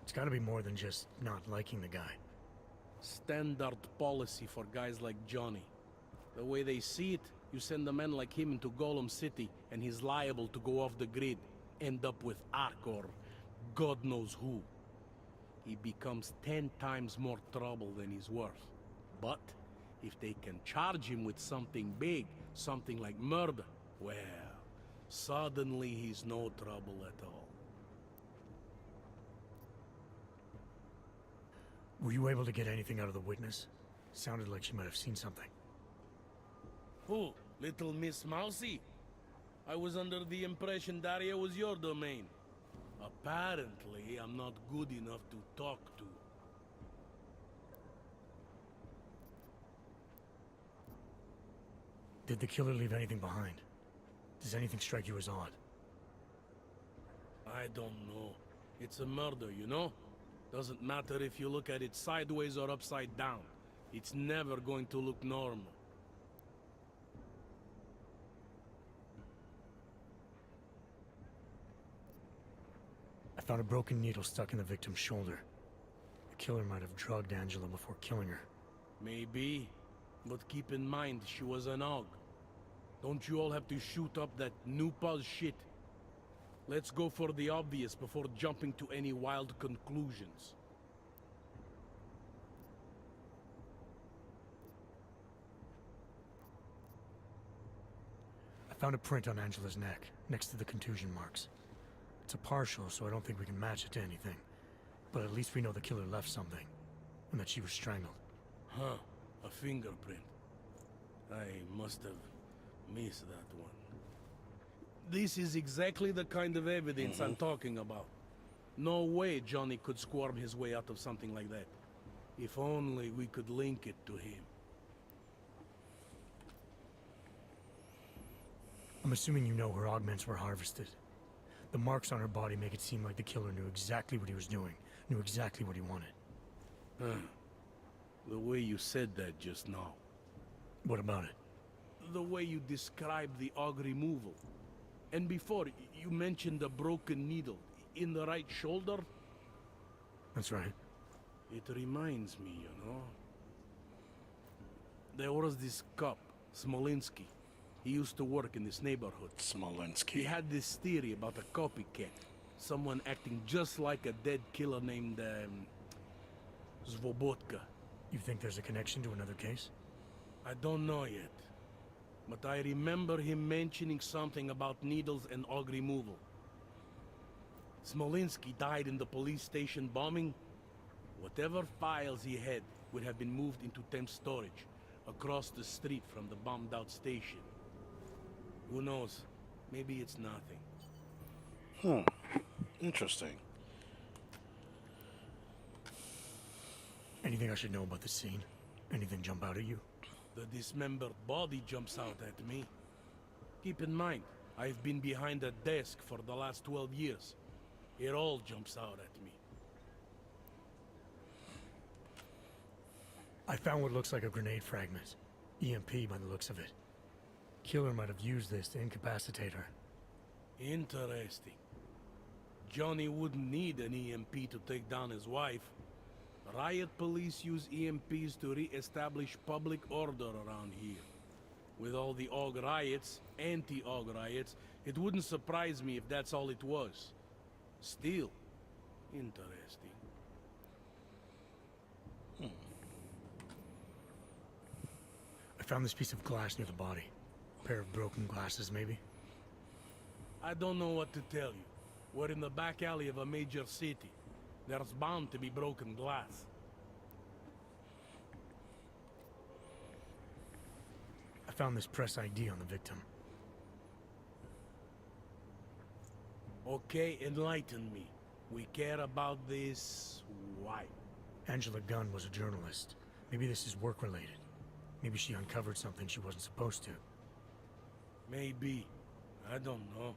It's gotta be more than just not liking the guy. Standard policy for guys like Johnny. The way they see it, you send a man like him into Golem City, and he's liable to go off the grid, end up with Ark or God knows who. He becomes 10 times more trouble than he's worth. But if they can charge him with something big, something like murder, well, suddenly he's no trouble at all. Were you able to get anything out of the witness? Sounded like she might have seen something. Who? Little Miss Mousy? I was under the impression Daria was your domain. Apparently, I'm not good enough to talk to. Did the killer leave anything behind? Does anything strike you as odd? I don't know. It's a murder, you know? Doesn't matter if you look at it sideways or upside down. It's never going to look normal. I found a broken needle stuck in the victim's shoulder. The killer might have drugged Angela before killing her. Maybe, but keep in mind she was an Og. Don't you all have to shoot up that new pause shit? Let's go for the obvious before jumping to any wild conclusions. I found a print on Angela's neck, next to the contusion marks. It's a partial, so I don't think we can match it to anything. But at least we know the killer left something, and that she was strangled. Huh, a fingerprint. I must have missed that one. This is exactly the kind of evidence I'm talking about. No way Johnny could squirm his way out of something like that. If only we could link it to him. I'm assuming you know her augments were harvested. The marks on her body make it seem like the killer knew exactly what he was doing, knew exactly what he wanted. The way you said that just now. What about it? The way you described the aug removal. And before, you mentioned a broken needle in the right shoulder? That's right. It reminds me, you know. There was this cop, Smolinski. He used to work in this neighborhood. Smolinski. He had this theory about a copycat. Someone acting just like a dead killer named, Svobotka. You think there's a connection to another case? I don't know yet. But I remember him mentioning something about needles and aug removal. Smolinski died in the police station bombing. Whatever files he had would have been moved into temp storage, across the street from the bombed-out station. Who knows? Maybe it's nothing. Interesting. Anything I should know about the scene? Anything jump out at you? The dismembered body jumps out at me. Keep in mind, I've been behind a desk for the last 12 years. It all jumps out at me. I found what looks like a grenade fragment. EMP by the looks of it. Killer might have used this to incapacitate her. Interesting. Johnny wouldn't need an EMP to take down his wife. Riot police use EMPs to re-establish public order around here. With all the AUG riots, anti-AUG riots, it wouldn't surprise me if that's all it was. Still, interesting. I found this piece of glass near the body. A pair of broken glasses, maybe? I don't know what to tell you. We're in the back alley of a major city. There's bound to be broken glass. I found this press ID on the victim. Okay, enlighten me. We care about this... why? Angela Gunn was a journalist. Maybe this is work-related. Maybe she uncovered something she wasn't supposed to. Maybe. I don't know.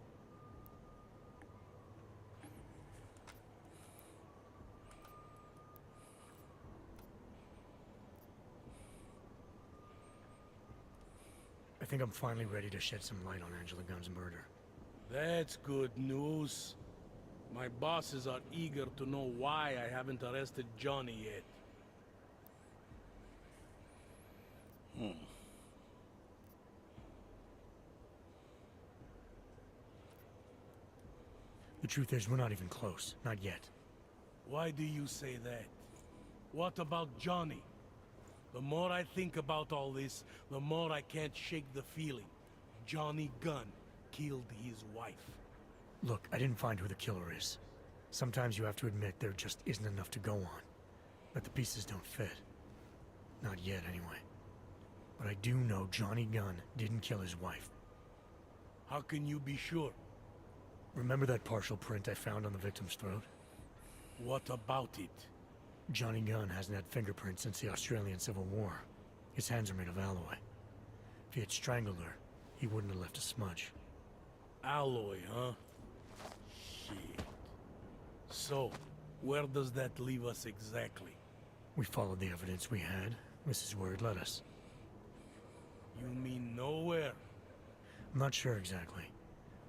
I think I'm finally ready to shed some light on Angela Gunn's murder. That's good news. My bosses are eager to know why I haven't arrested Johnny yet. The truth is, we're not even close. Not yet. Why do you say that? What about Johnny? The more I think about all this, the more I can't shake the feeling. Johnny Gunn killed his wife. Look, I didn't find who the killer is. Sometimes you have to admit there just isn't enough to go on. But the pieces don't fit. Not yet, anyway. But I do know Johnny Gunn didn't kill his wife. How can you be sure? Remember that partial print I found on the victim's throat? What about it? Johnny Gunn hasn't had fingerprints since the Australian Civil War. His hands are made of alloy. If he had strangled her, he wouldn't have left a smudge. Alloy, huh? Shit. So, where does that leave us exactly? We followed the evidence we had. This is where it led us. You mean nowhere? I'm not sure exactly.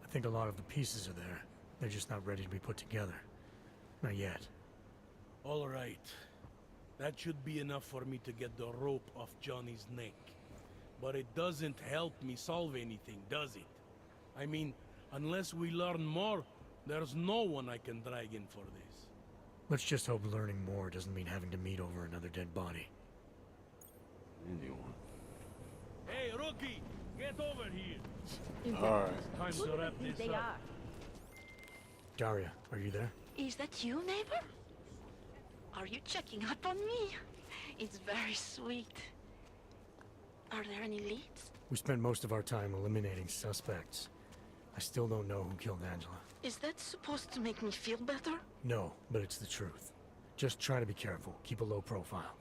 I think a lot of the pieces are there. They're just not ready to be put together. Not yet. All right. That should be enough for me to get the rope off Johnny's neck. But it doesn't help me solve anything, does it? I mean, unless we learn more, there's no one I can drag in for this. Let's just hope learning more doesn't mean having to meet over another dead body. Anyone. Hey, rookie! Get over here! Alright. Time to wrap this up. Daria, are you there? Is that you, neighbor? Are you checking up on me? It's very sweet. Are there any leads? We spent most of our time eliminating suspects. I still don't know who killed Angela. Is that supposed to make me feel better? No, but it's the truth. Just try to be careful. Keep a low profile.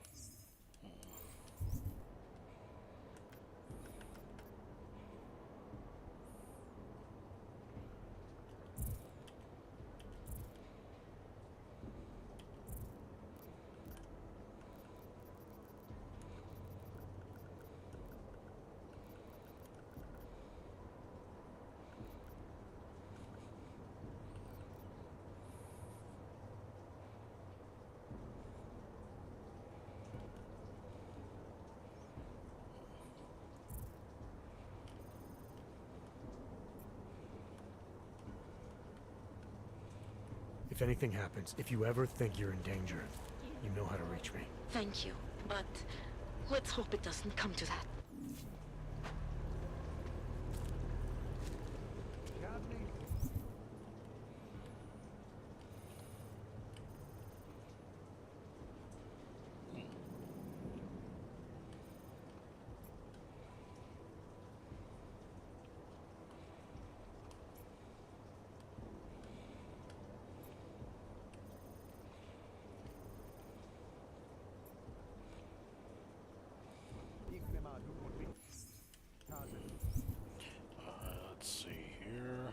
If anything happens, if you ever think you're in danger, you know how to reach me. Thank you, but let's hope it doesn't come to that. Let's see here.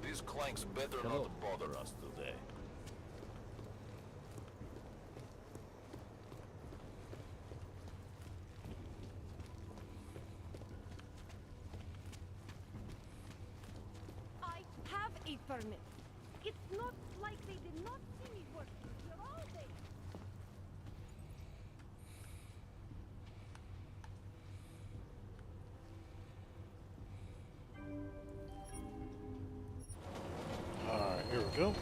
These clanks better not bother us today. I have a permit. It's not like they did not see me working here all day. Alright, here we go.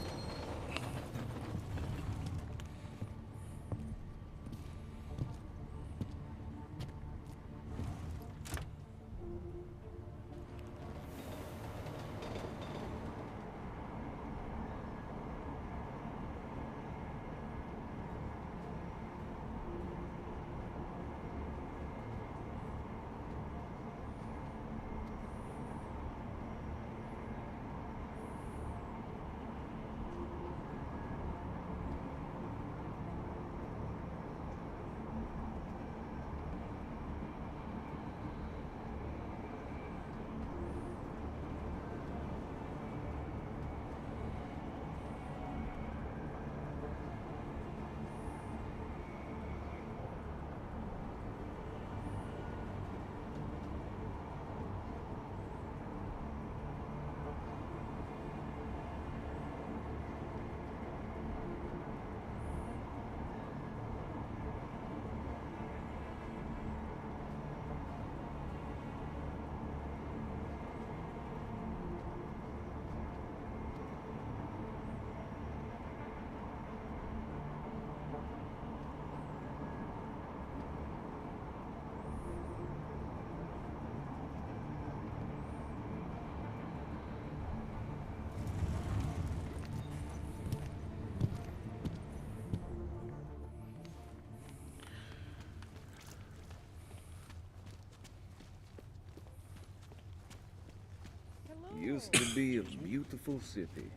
Used to be a beautiful city.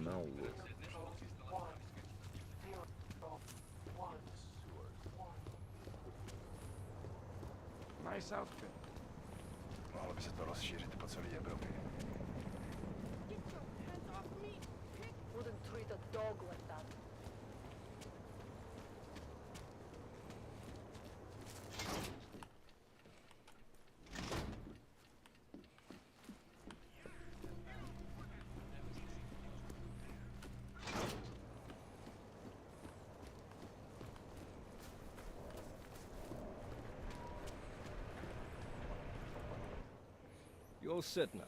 Now look. Nice outfit. Mohlo by se to rozšířit po celé Evropě. Get your hands off me! Wouldn't treat a dog like that. all set now.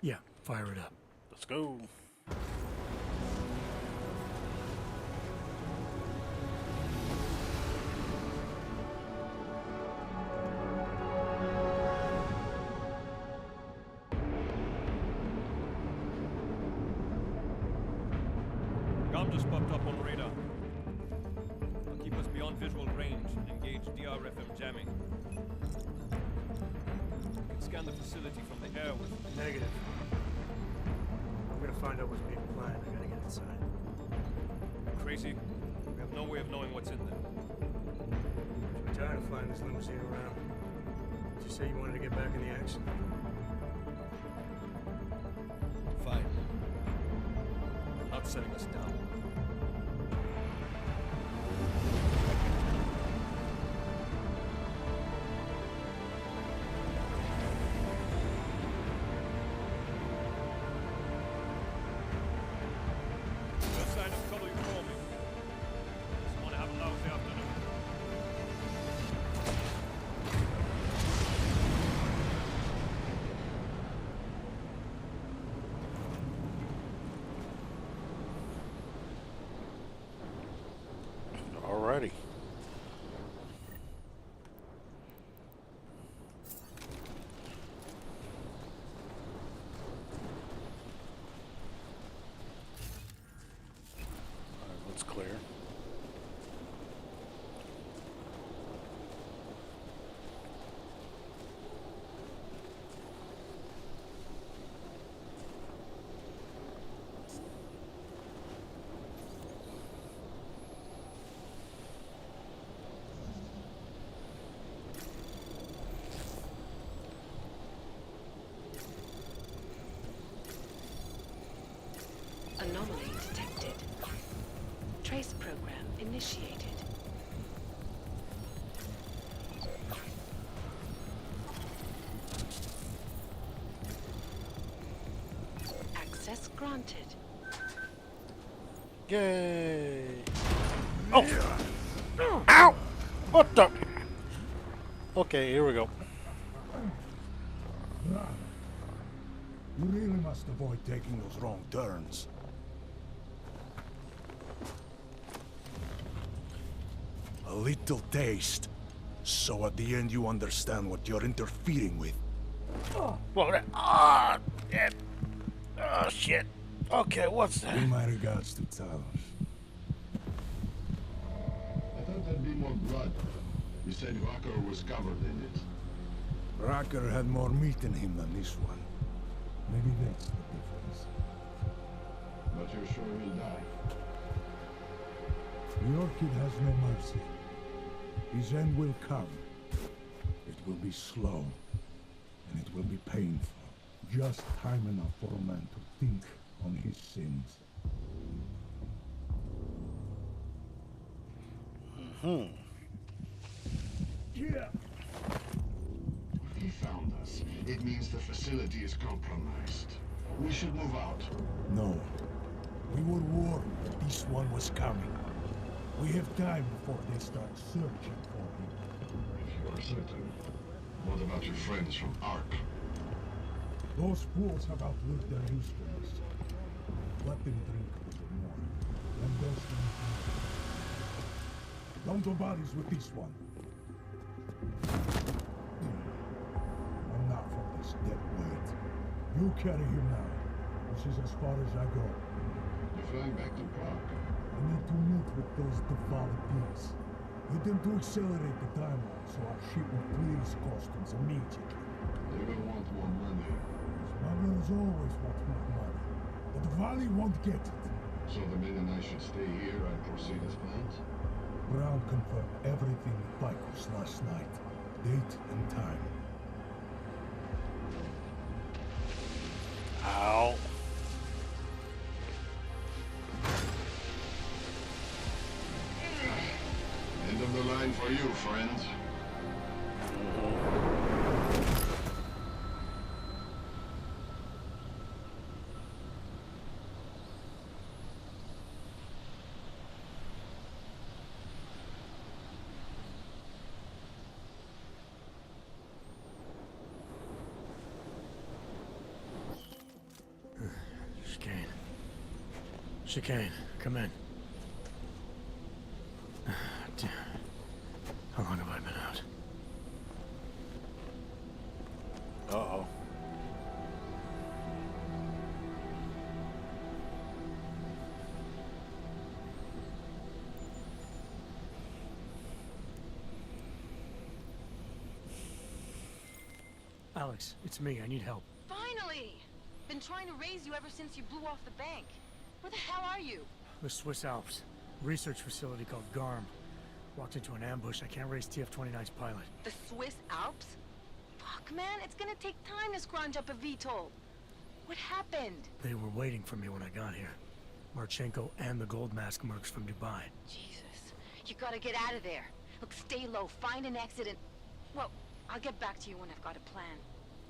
Yeah, fire it up. Let's go. Gom just popped up on radar. They'll keep us beyond visual range and engage DRFM jamming. You can scan the facility from the air with... Negative. I'm gonna find out what's being planned. I gotta get inside. Crazy. We have no way of knowing what's in there. I'm tired of flying this limousine around. Did you say you wanted to get back in the action? Fine. Not setting us down. No sign of trouble, you call me. Just want to have a lousy afternoon. Alrighty. Alright, looks clear. Anomaly detected. Trace program initiated. Access granted. Yay! Oh! Ow! What the? Okay, here we go. You really must avoid taking those wrong turns. A little taste, so at the end you understand what you're interfering with. Well, shit. Oh, shit. Okay, what's that? Give my regards to Talos. I thought there'd be more blood. You said Walker was covered in it. Racker had more meat in him than this one. Maybe that's the difference. But you're sure he'll die? Your kid has no mercy. His end will come. It will be slow, and it will be painful. Just time enough for a man to think on his sins. Yeah. He found us. It means the facility is compromised. We should move out. No. We were warned that this one was coming. We have time before they start searching for him. If you are certain. What about your friends from Ark? Those fools have outlived their usefulness. Let them drink a little more. And they'll stand fine. Don't do bodies with this one. Enough of this dead weight. You carry him now. This is as far as I go. You're flying back to Prague. I need to meet with those devoted pigs. Get them to accelerate the timeline so our ship will clear its customs immediately. They will want more money. Smugglers always want more money. But the Valley won't get it. So the men and I should stay here and proceed as planned? Brown confirmed everything with Picos last night. Date and time. Ow. End of the line for you, friend. Chicane, come in. Damn. How long have I been out? Uh-oh. Alex, it's me. I need help. Finally! Been trying to raise you ever since you blew off the bank. Where the hell are you? The Swiss Alps. Research facility called GARM. Walked into an ambush. I can't raise TF-29's pilot. The Swiss Alps? Fuck, man, it's gonna take time to scrounge up a VTOL. What happened? They were waiting for me when I got here. Marchenko and the gold mask mercs from Dubai. Jesus. You gotta get out of there. Look, stay low, find an exit and... Well, I'll get back to you when I've got a plan.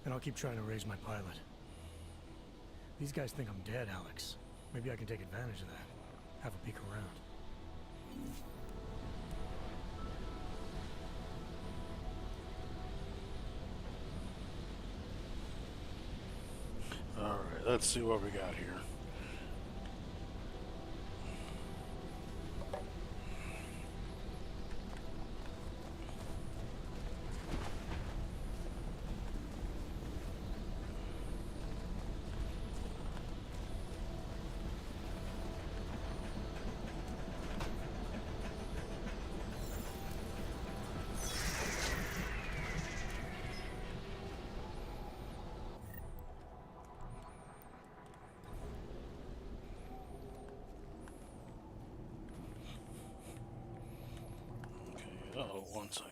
And I'll keep trying to raise my pilot. These guys think I'm dead, Alex. Maybe I can take advantage of that. Have a peek around. All right, let's see what we got here. Uh-oh, 1 second.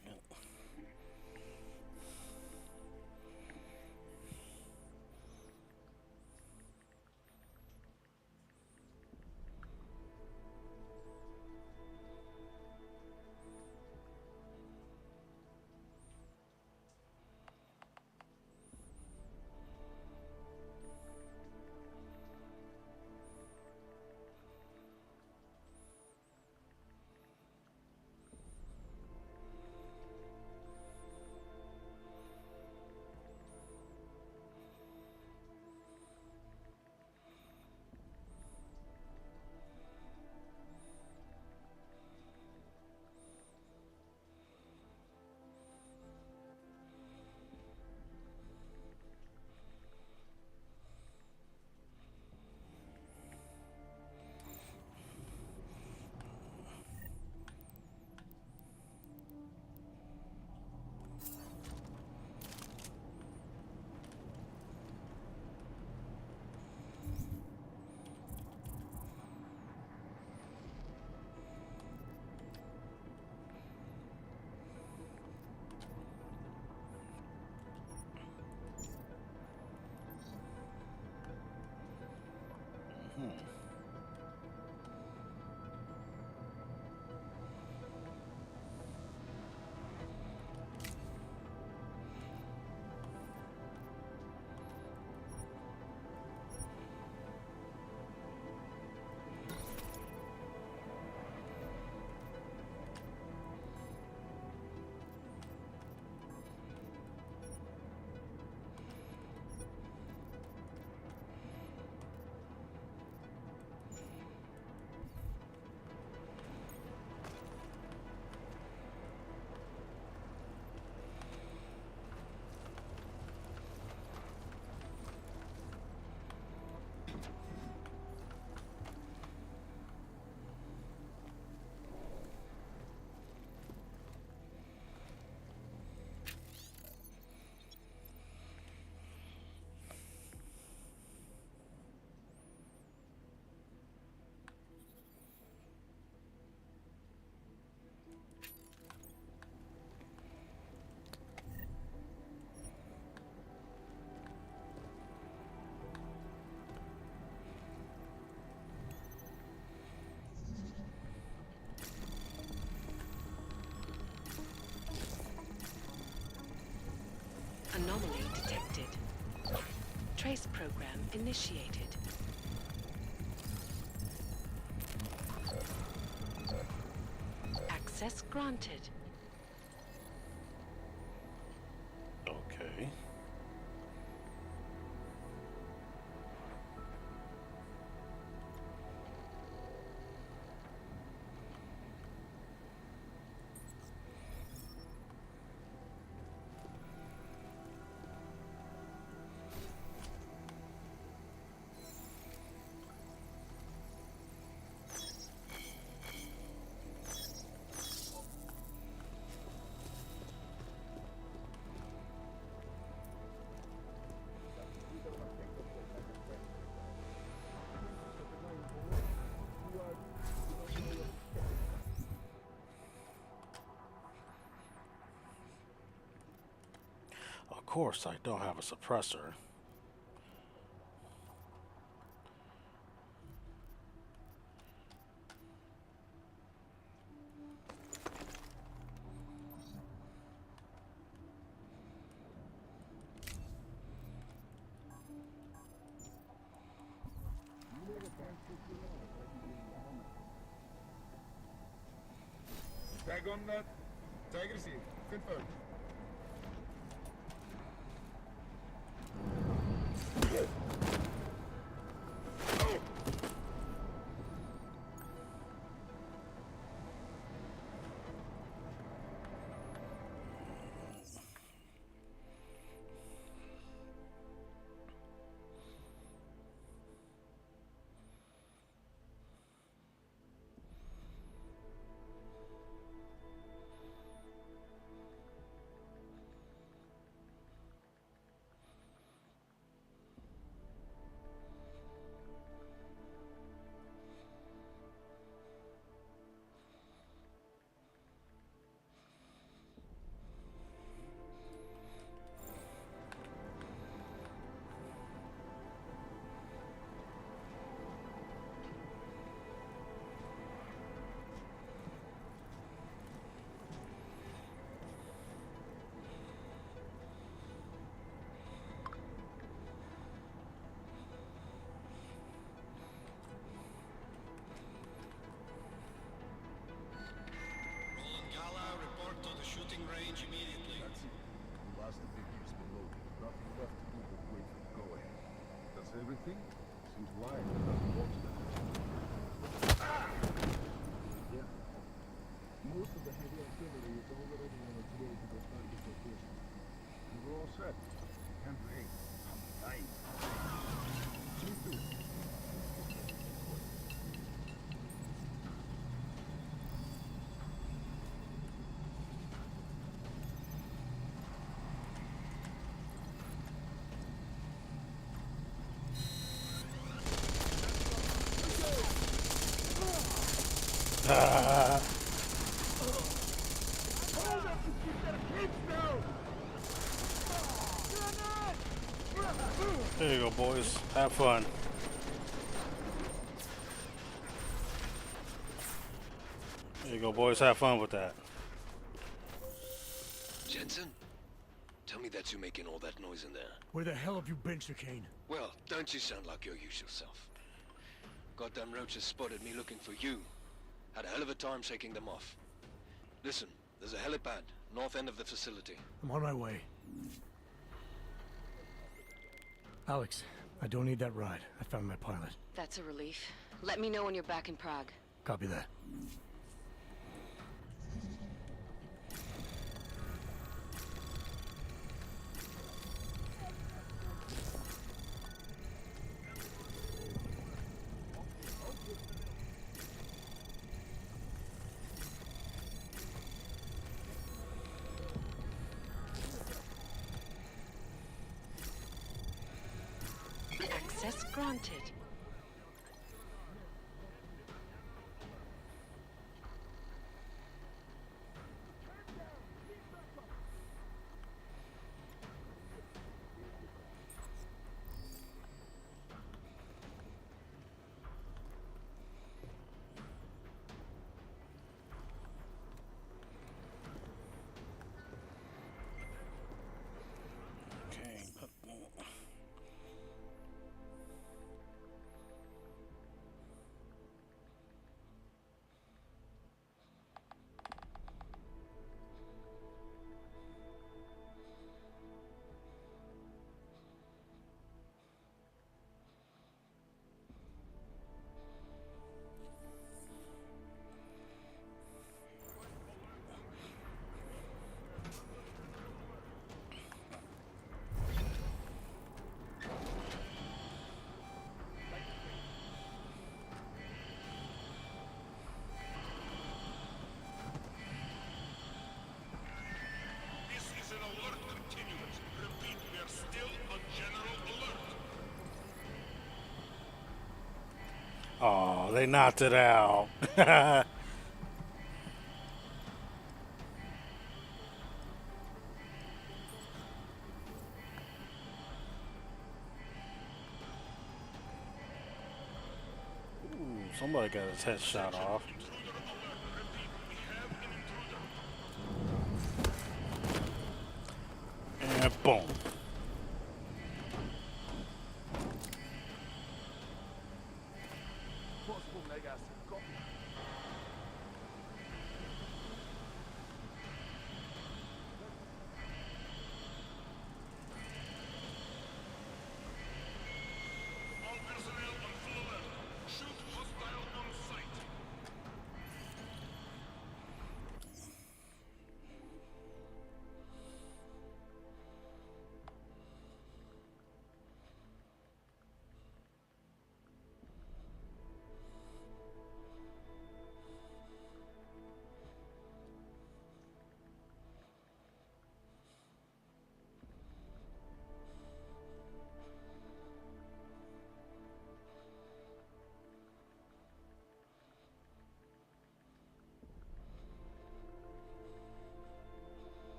Anomaly detected. Trace program initiated. Access granted. Okay. course, I don't have a suppressor. Tag on that. Tag received. Confirmed. Range immediately. That's it. The last objective's been loaded. Nothing left to do but wait for the go-ahead. That's everything? Seems light. Nothing more to that. Yeah. Most of the heavy artillery is already on its way to the target location. And we're all set. Can't wait. I'm dying. Me too. There you go, boys. Have fun. There you go, boys. Have fun with that. Jensen? Tell me that you're making all that noise in there. Where the hell have you been, Chicane? Well, don't you sound like your usual self. Goddamn roaches spotted me looking for you. Had a hell of a time shaking them off. Listen, there's a helipad, north end of the facility. I'm on my way. Alex, I don't need that ride. I found my pilot. That's a relief. Let me know when you're back in Prague. Copy that. Access granted. Oh, they knocked it out. Somebody got his head shot off. And boom.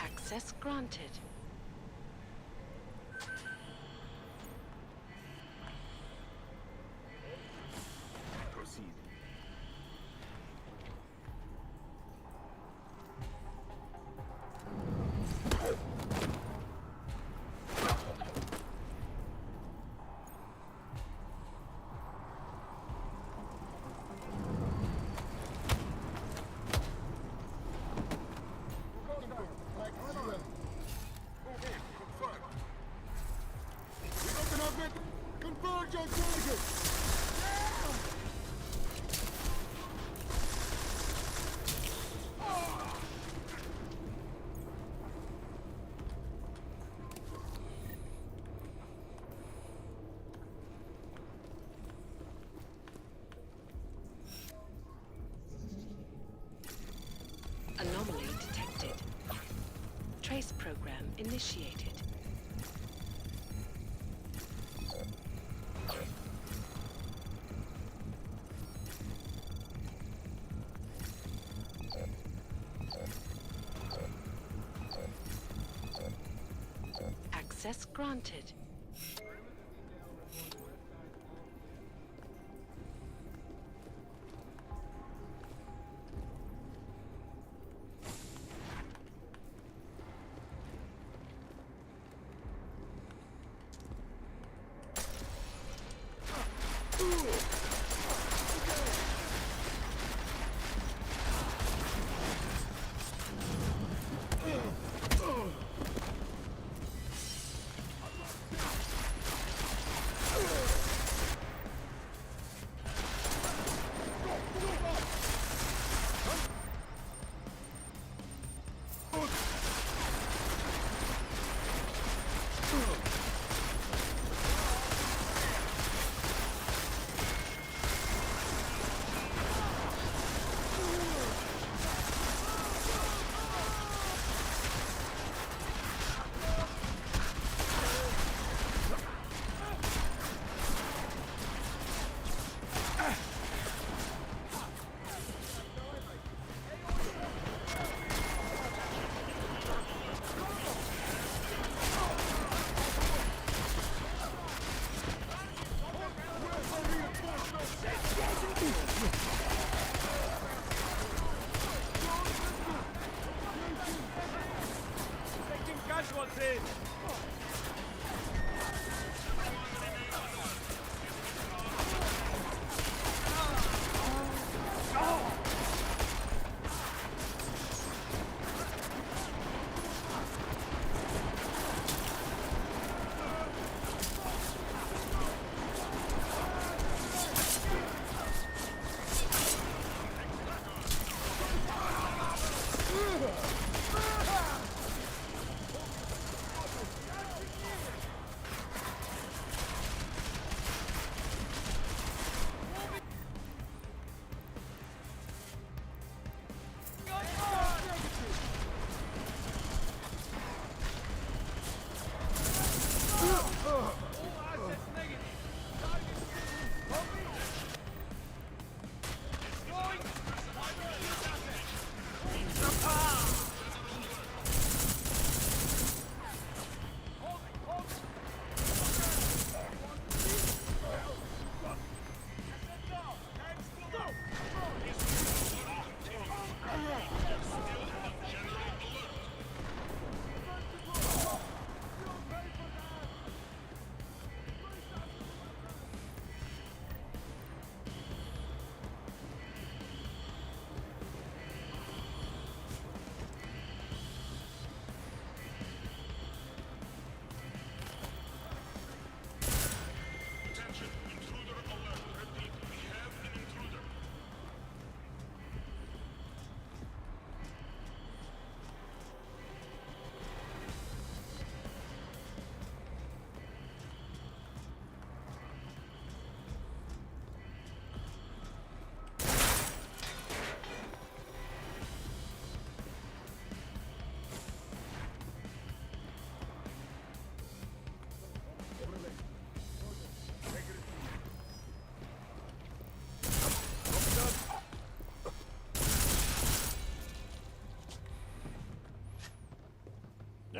Access granted. Proceed. Converge on target! Anomaly detected. Trace program initiated. Access granted.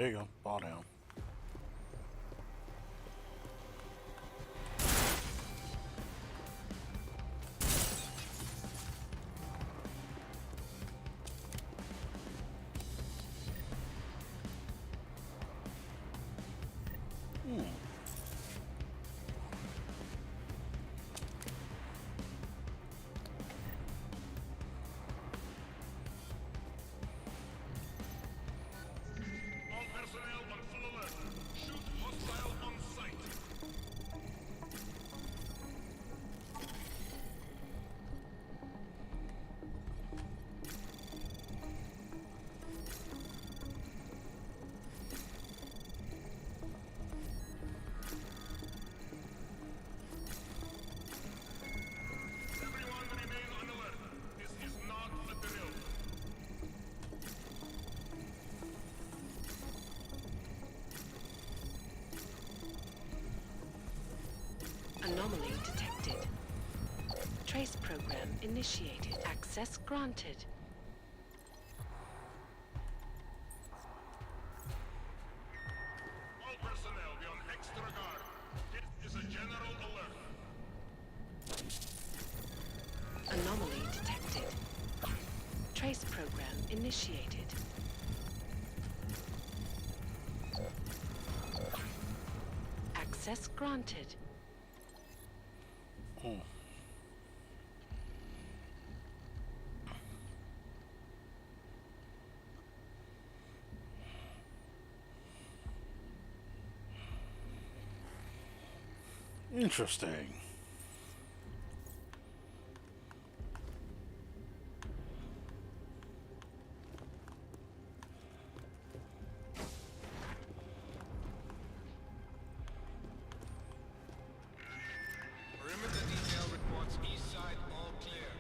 There you go. Fall down. All personnel on full alert. Shoot hostile on sight. Everyone remain on alert. This is not a drill. Anomaly detected. Trace program initiated. Access granted. All personnel be on extra guard. This is a general alert. Anomaly detected. Trace program initiated. Access granted. Interesting. Perimeter detail reports east side all clear.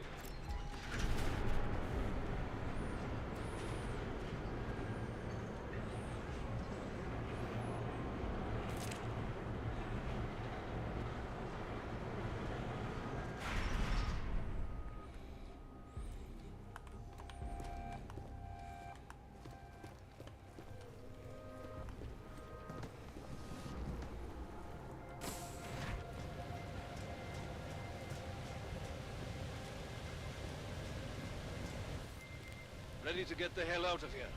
Ready to get the hell out of here.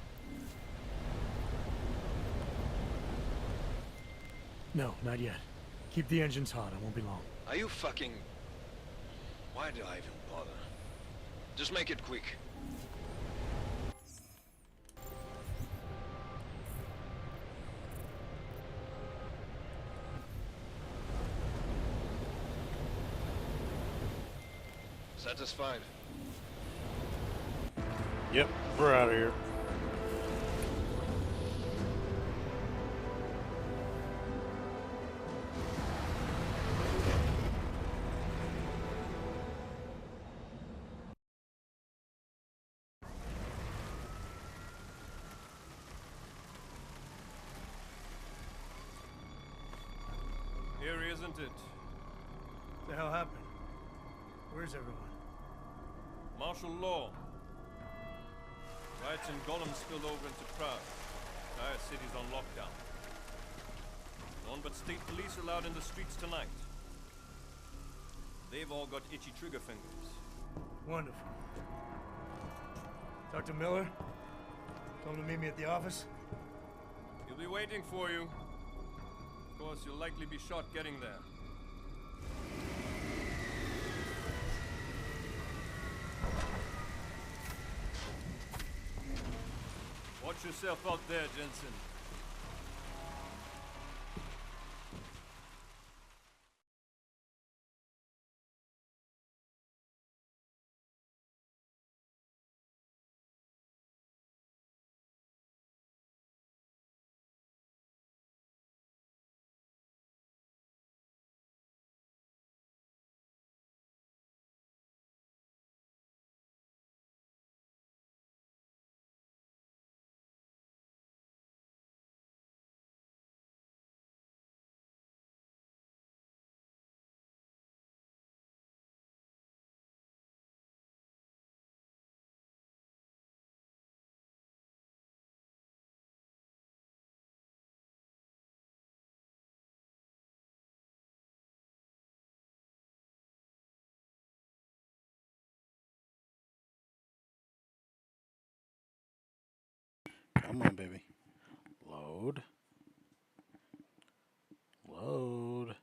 No, not yet. Keep the engines hot. I won't be long. Are you fucking... Why do I even bother? Just make it quick. Satisfied? Yep, we're out of here. Here, isn't it? What the hell happened? Where's everyone? Martial law. Riots in Gollum spilled over into Prague. Entire city's on lockdown. No one but state police allowed in the streets tonight. They've all got itchy trigger fingers. Wonderful. Talk to Miller? Tell him to meet me at the office? He'll be waiting for you. Of course, you'll likely be shot getting there. Watch yourself out there, Jensen. Come on, baby. Load. Load.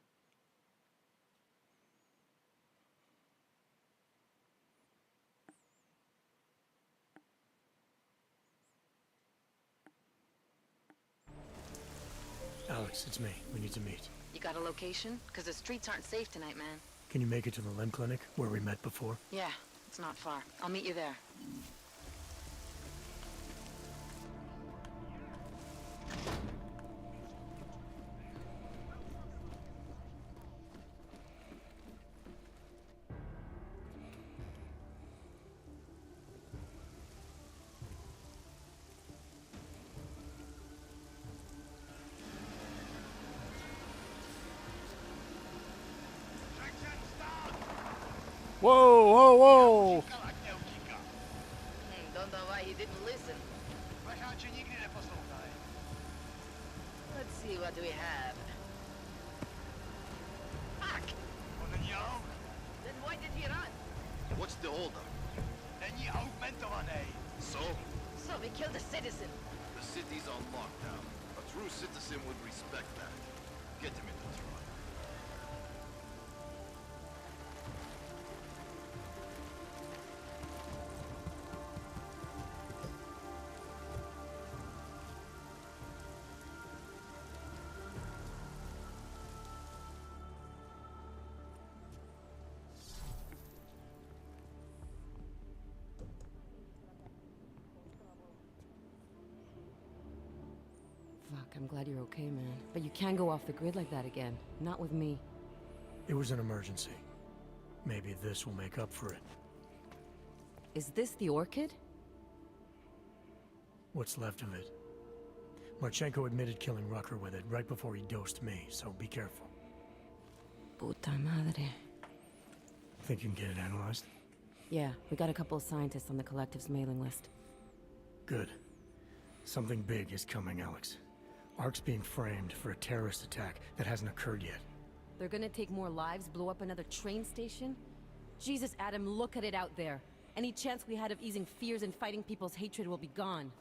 Alex, it's me. We need to meet. You got a location? Because the streets aren't safe tonight, man. Can you make it to the limb clinic where we met before? Yeah, it's not far. I'll meet you there. Whoa, whoa, whoa! Don't know why he didn't listen. Let's see what we have. Fuck! Then why did he run? What's the holdup? So? So we killed a citizen. The city's on lockdown. A true citizen would respect that. Get him in the truck. Fuck, I'm glad you're okay, man. But you can't go off the grid like that again. Not with me. It was an emergency. Maybe this will make up for it. Is this the orchid? What's left of it. Marchenko admitted killing Rucker with it right before he dosed me, so be careful. Puta madre. Think you can get it analyzed? Yeah, we got a couple of scientists on the collective's mailing list. Good. Something big is coming, Alex. ARC's being framed for a terrorist attack that hasn't occurred yet. They're gonna take more lives, blow up another train station? Jesus, Adam, look at it out there. Any chance we had of easing fears and fighting people's hatred will be gone.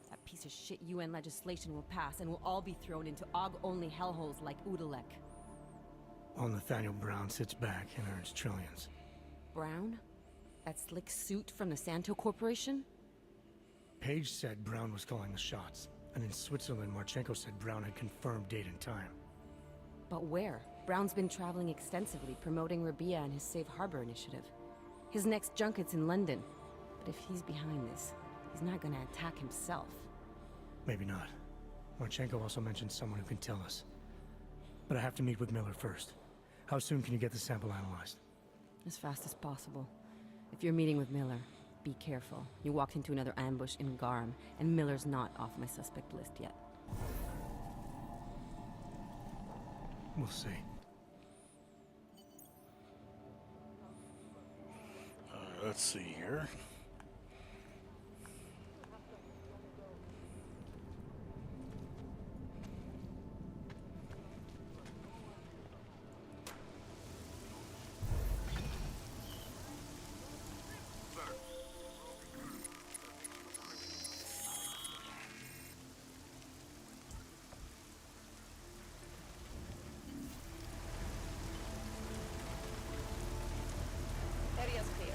That piece of shit UN legislation will pass, and we'll all be thrown into AUG-only hellholes like Udalek. While Nathaniel Brown sits back and earns trillions. Brown? That slick suit from the Santo Corporation? Page said Brown was calling the shots, and in Switzerland, Marchenko said Brown had confirmed date and time. But where? Brown's been traveling extensively, promoting Rabia and his Safe Harbor initiative. His next junket's in London. But if he's behind this, he's not gonna attack himself. Maybe not. Marchenko also mentioned someone who can tell us. But I have to meet with Miller first. How soon can you get the sample analyzed? As fast as possible. If you're meeting with Miller, be careful. You walked into another ambush in Garum, and Miller's not off my suspect list yet. We'll see. Let's see here. Area's clear.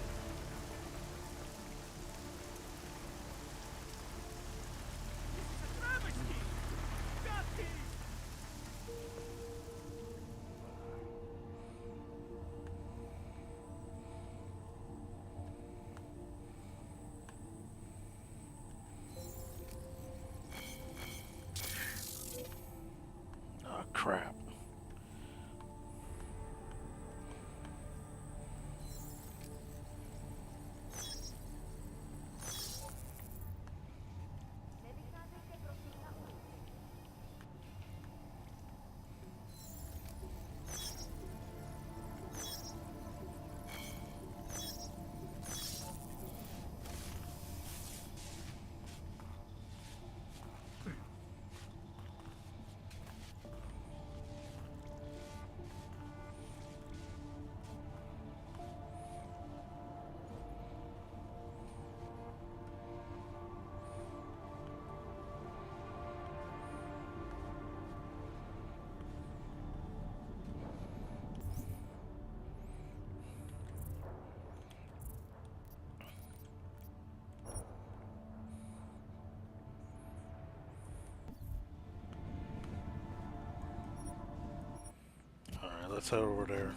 let's head over there.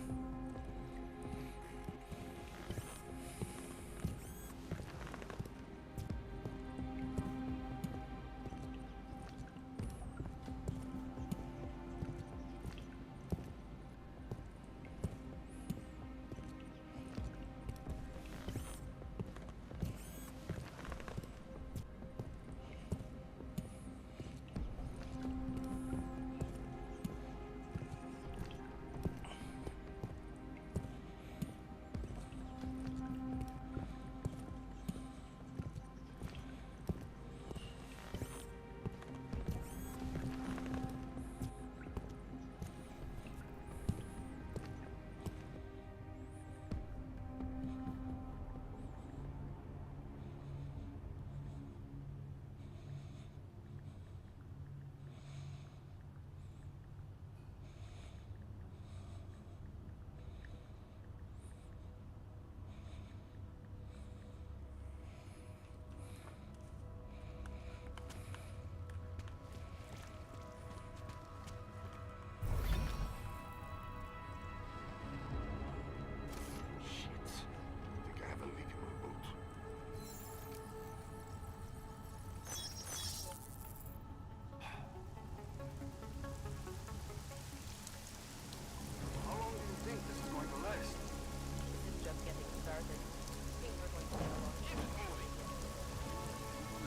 How long do you think this is going to last? This is just getting started. I think we're going to get a lot. Keep moving.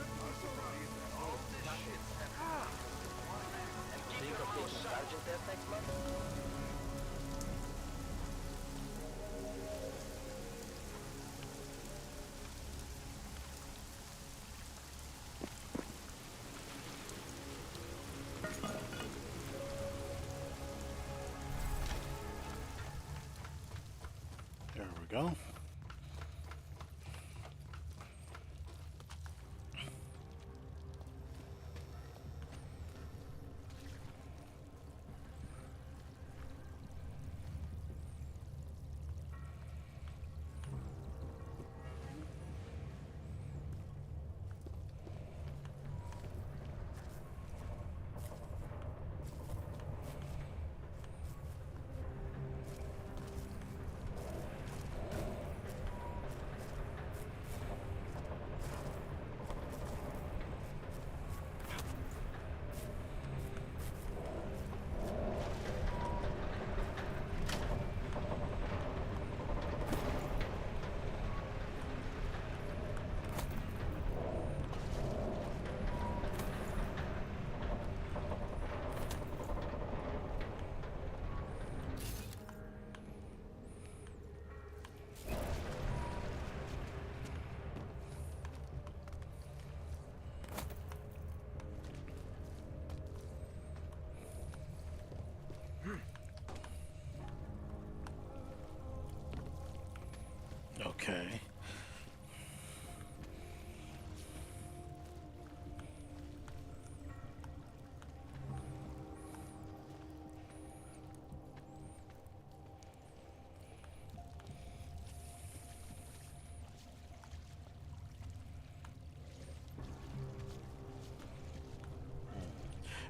I'm surprised that all this shit's happening. And keep your mouth shut. There we go. Okay.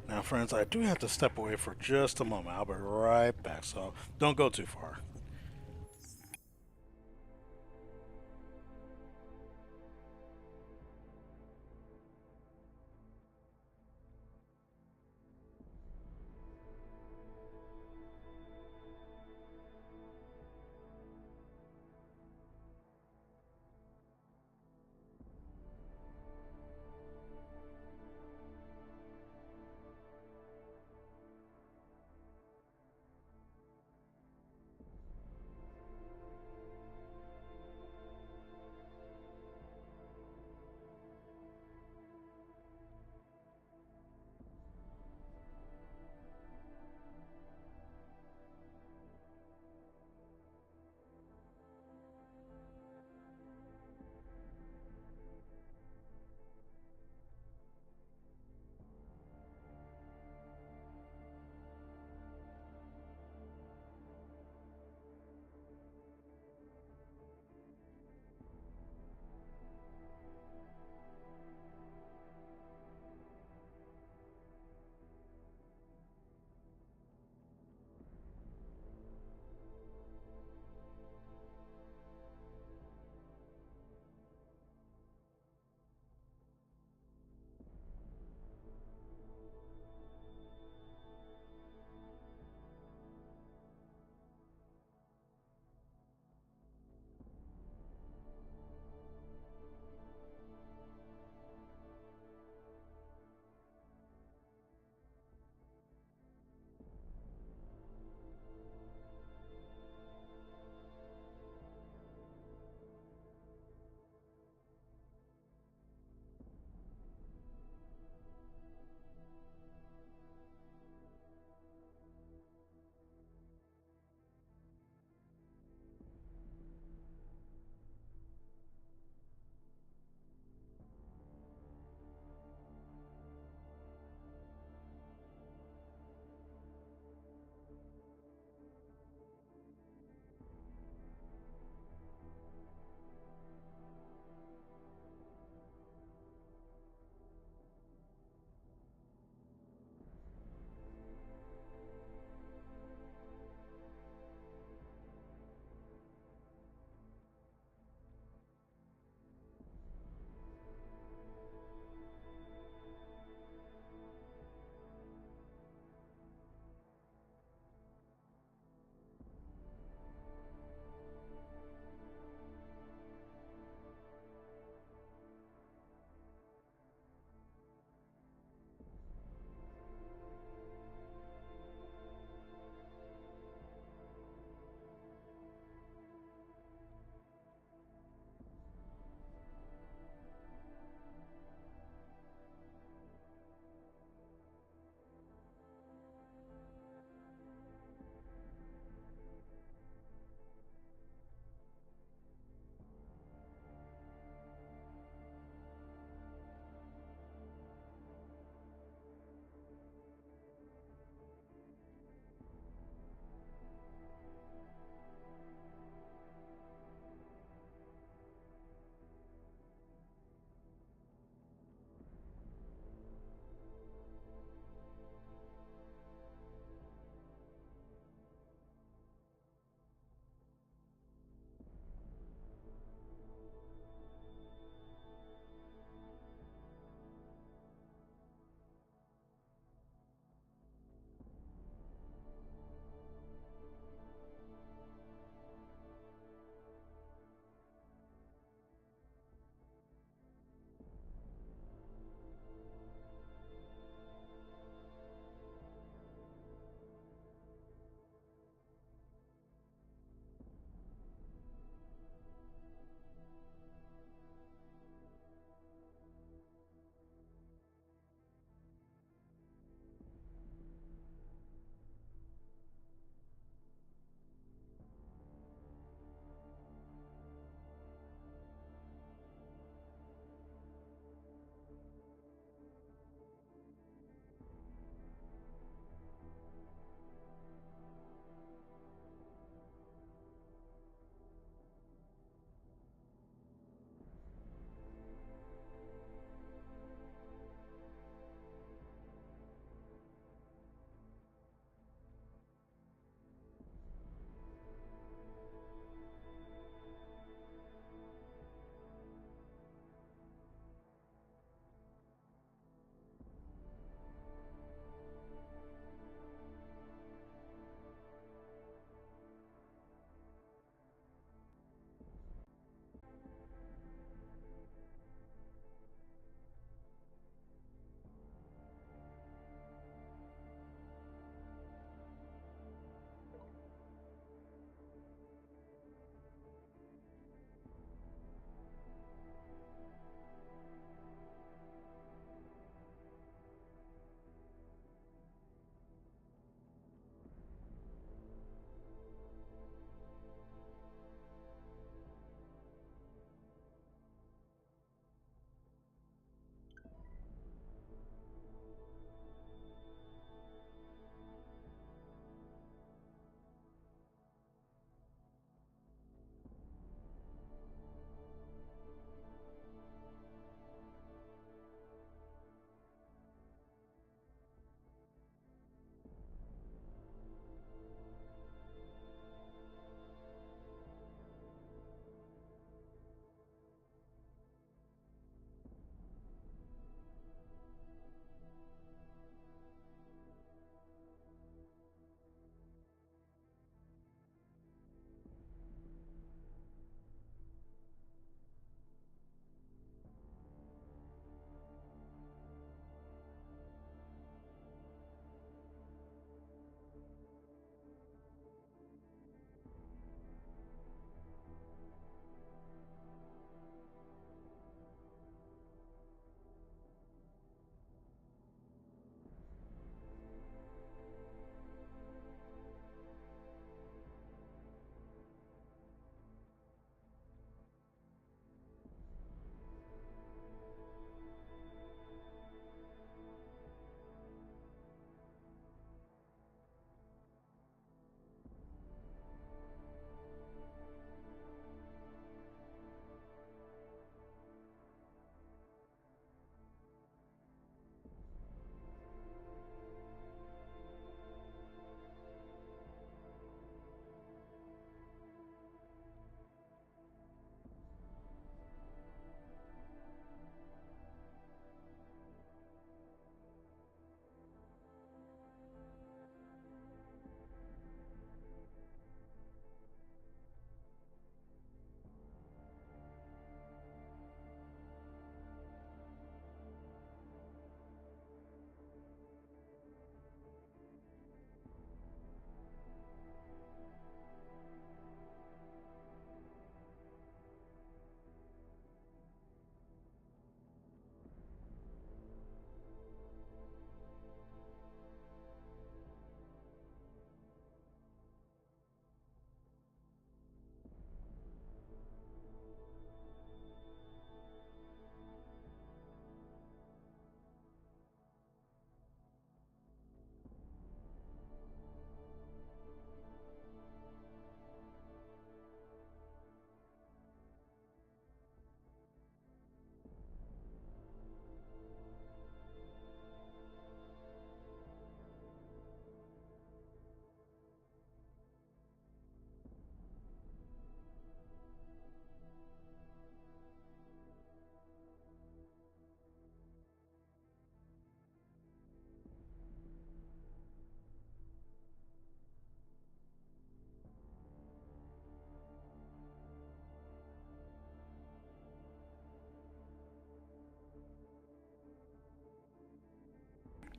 Now, friends, I do have to step away for just a moment. I'll be right back, so don't go too far.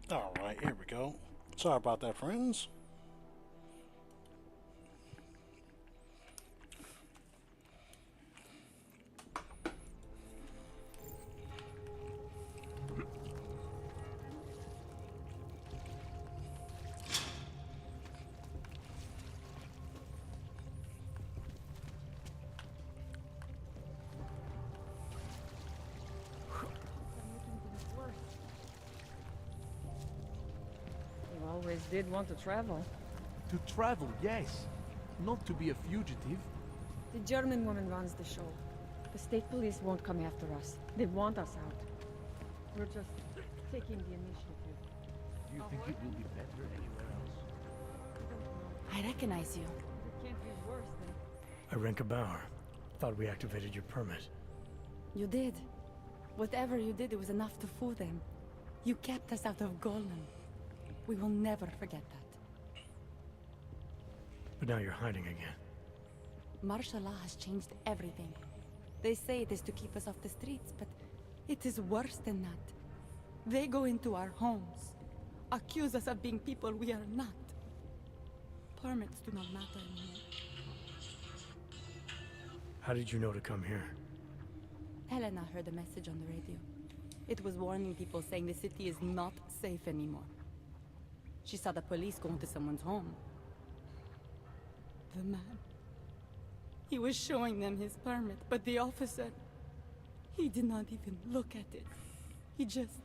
All right, here we go. Sorry about that, friends. You always did want to travel. To travel, yes. Not to be a fugitive. The German woman runs the show. The state police won't come after us. They want us out. We're just taking the initiative. Do you think it will be better anywhere else? I recognize you. It can't be worse than... Irenka Bauer. Thought we activated your permit. You did. Whatever you did, it was enough to fool them. You kept us out of Golan. We will never forget that. But now you're hiding again. Martial law has changed everything. They say it is to keep us off the streets, but it is worse than that. They go into our homes, accuse us of being people we are not. Permits do not matter anymore. How did you know to come here? Helena heard a message on the radio. It was warning people, saying the city is not safe anymore. She saw the police go into someone's home. The man. He was showing them his permit, but the officer... he did not even look at it. He just...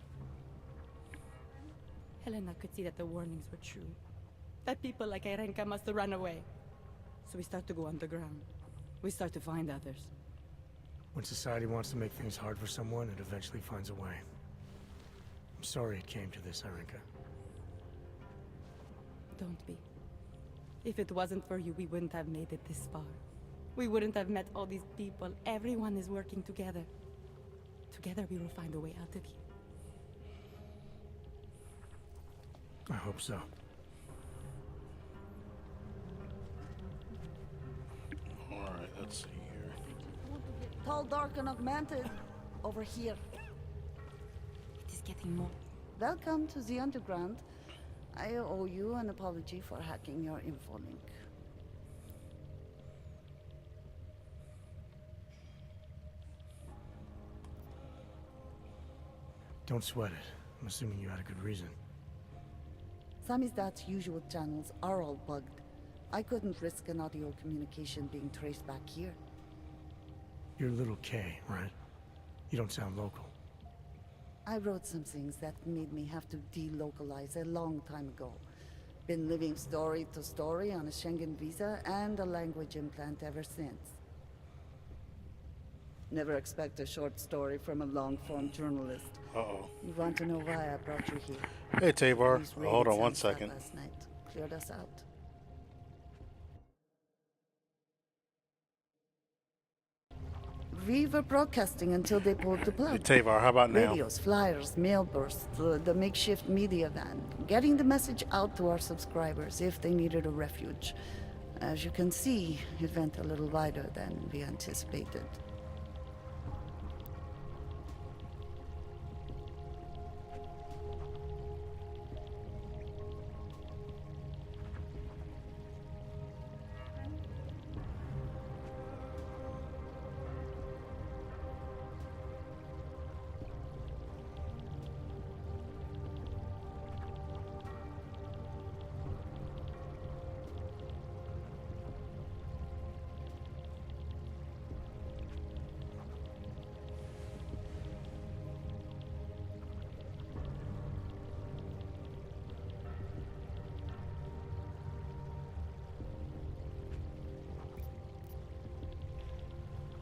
Helena could see that the warnings were true. That people like Irenka must run away. So we start to go underground. We start to find others. When society wants to make things hard for someone, it eventually finds a way. I'm sorry it came to this, Irenka. Don't be. If it wasn't for you, we wouldn't have made it this far. We wouldn't have met all these people. Everyone is working together. Together we will find a way out of here. I hope so. Alright, let's see here. Tall, dark, and augmented. Over here. It is getting more. Welcome to the underground. I owe you an apology for hacking your info link. Don't sweat it. I'm assuming you had a good reason. Samizdat's usual channels are all bugged. I couldn't risk an audio communication being traced back here. You're little K, right? You don't sound local. I wrote some things that made me have to delocalize a long time ago. Been living story to story on a Schengen visa and a language implant ever since. Never expect a short story from a long-form journalist. Uh-oh. You want to know why I brought you here? Hey, Tavar. These Hold on raids one on site second. last night cleared us out. We were broadcasting until they pulled the plug. Hey, Tavar, how about now? Radios, flyers, mail bursts, the makeshift media van. Getting the message out to our subscribers if they needed a refuge. As you can see, it went a little wider than we anticipated.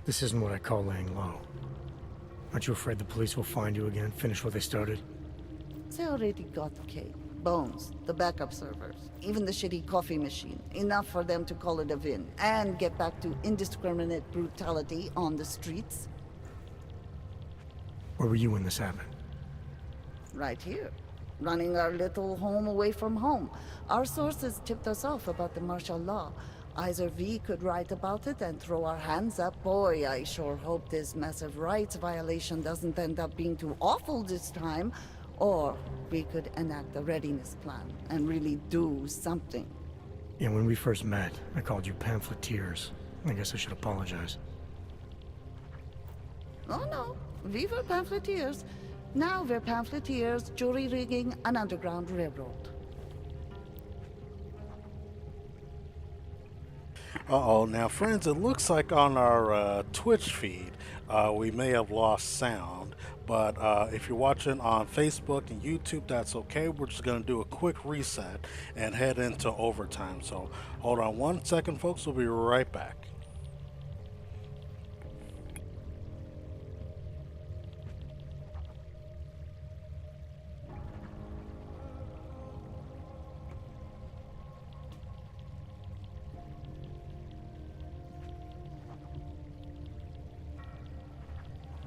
This isn't what I call laying low. Aren't you afraid the police will find you again, finish what they started? They already got Kate, Bones, the backup servers, even the shitty coffee machine. Enough for them to call it a win and get back to indiscriminate brutality on the streets. Where were you when this happened? Right here. Running our little home away from home. Our sources tipped us off about the martial law. Either we could write about it and throw our hands up. Boy, I sure hope this massive rights violation doesn't end up being too awful this time. Or we could enact a readiness plan and really do something. Yeah, when we first met, I called you pamphleteers. I guess I should apologize. Oh no, we were pamphleteers. Now we're pamphleteers, jury rigging an underground railroad. Uh-oh, now friends, it looks like on our Twitch feed, we may have lost sound, but if you're watching on Facebook and YouTube, that's okay. We're just going to do a quick reset and head into overtime. So hold on one second, folks. We'll be right back.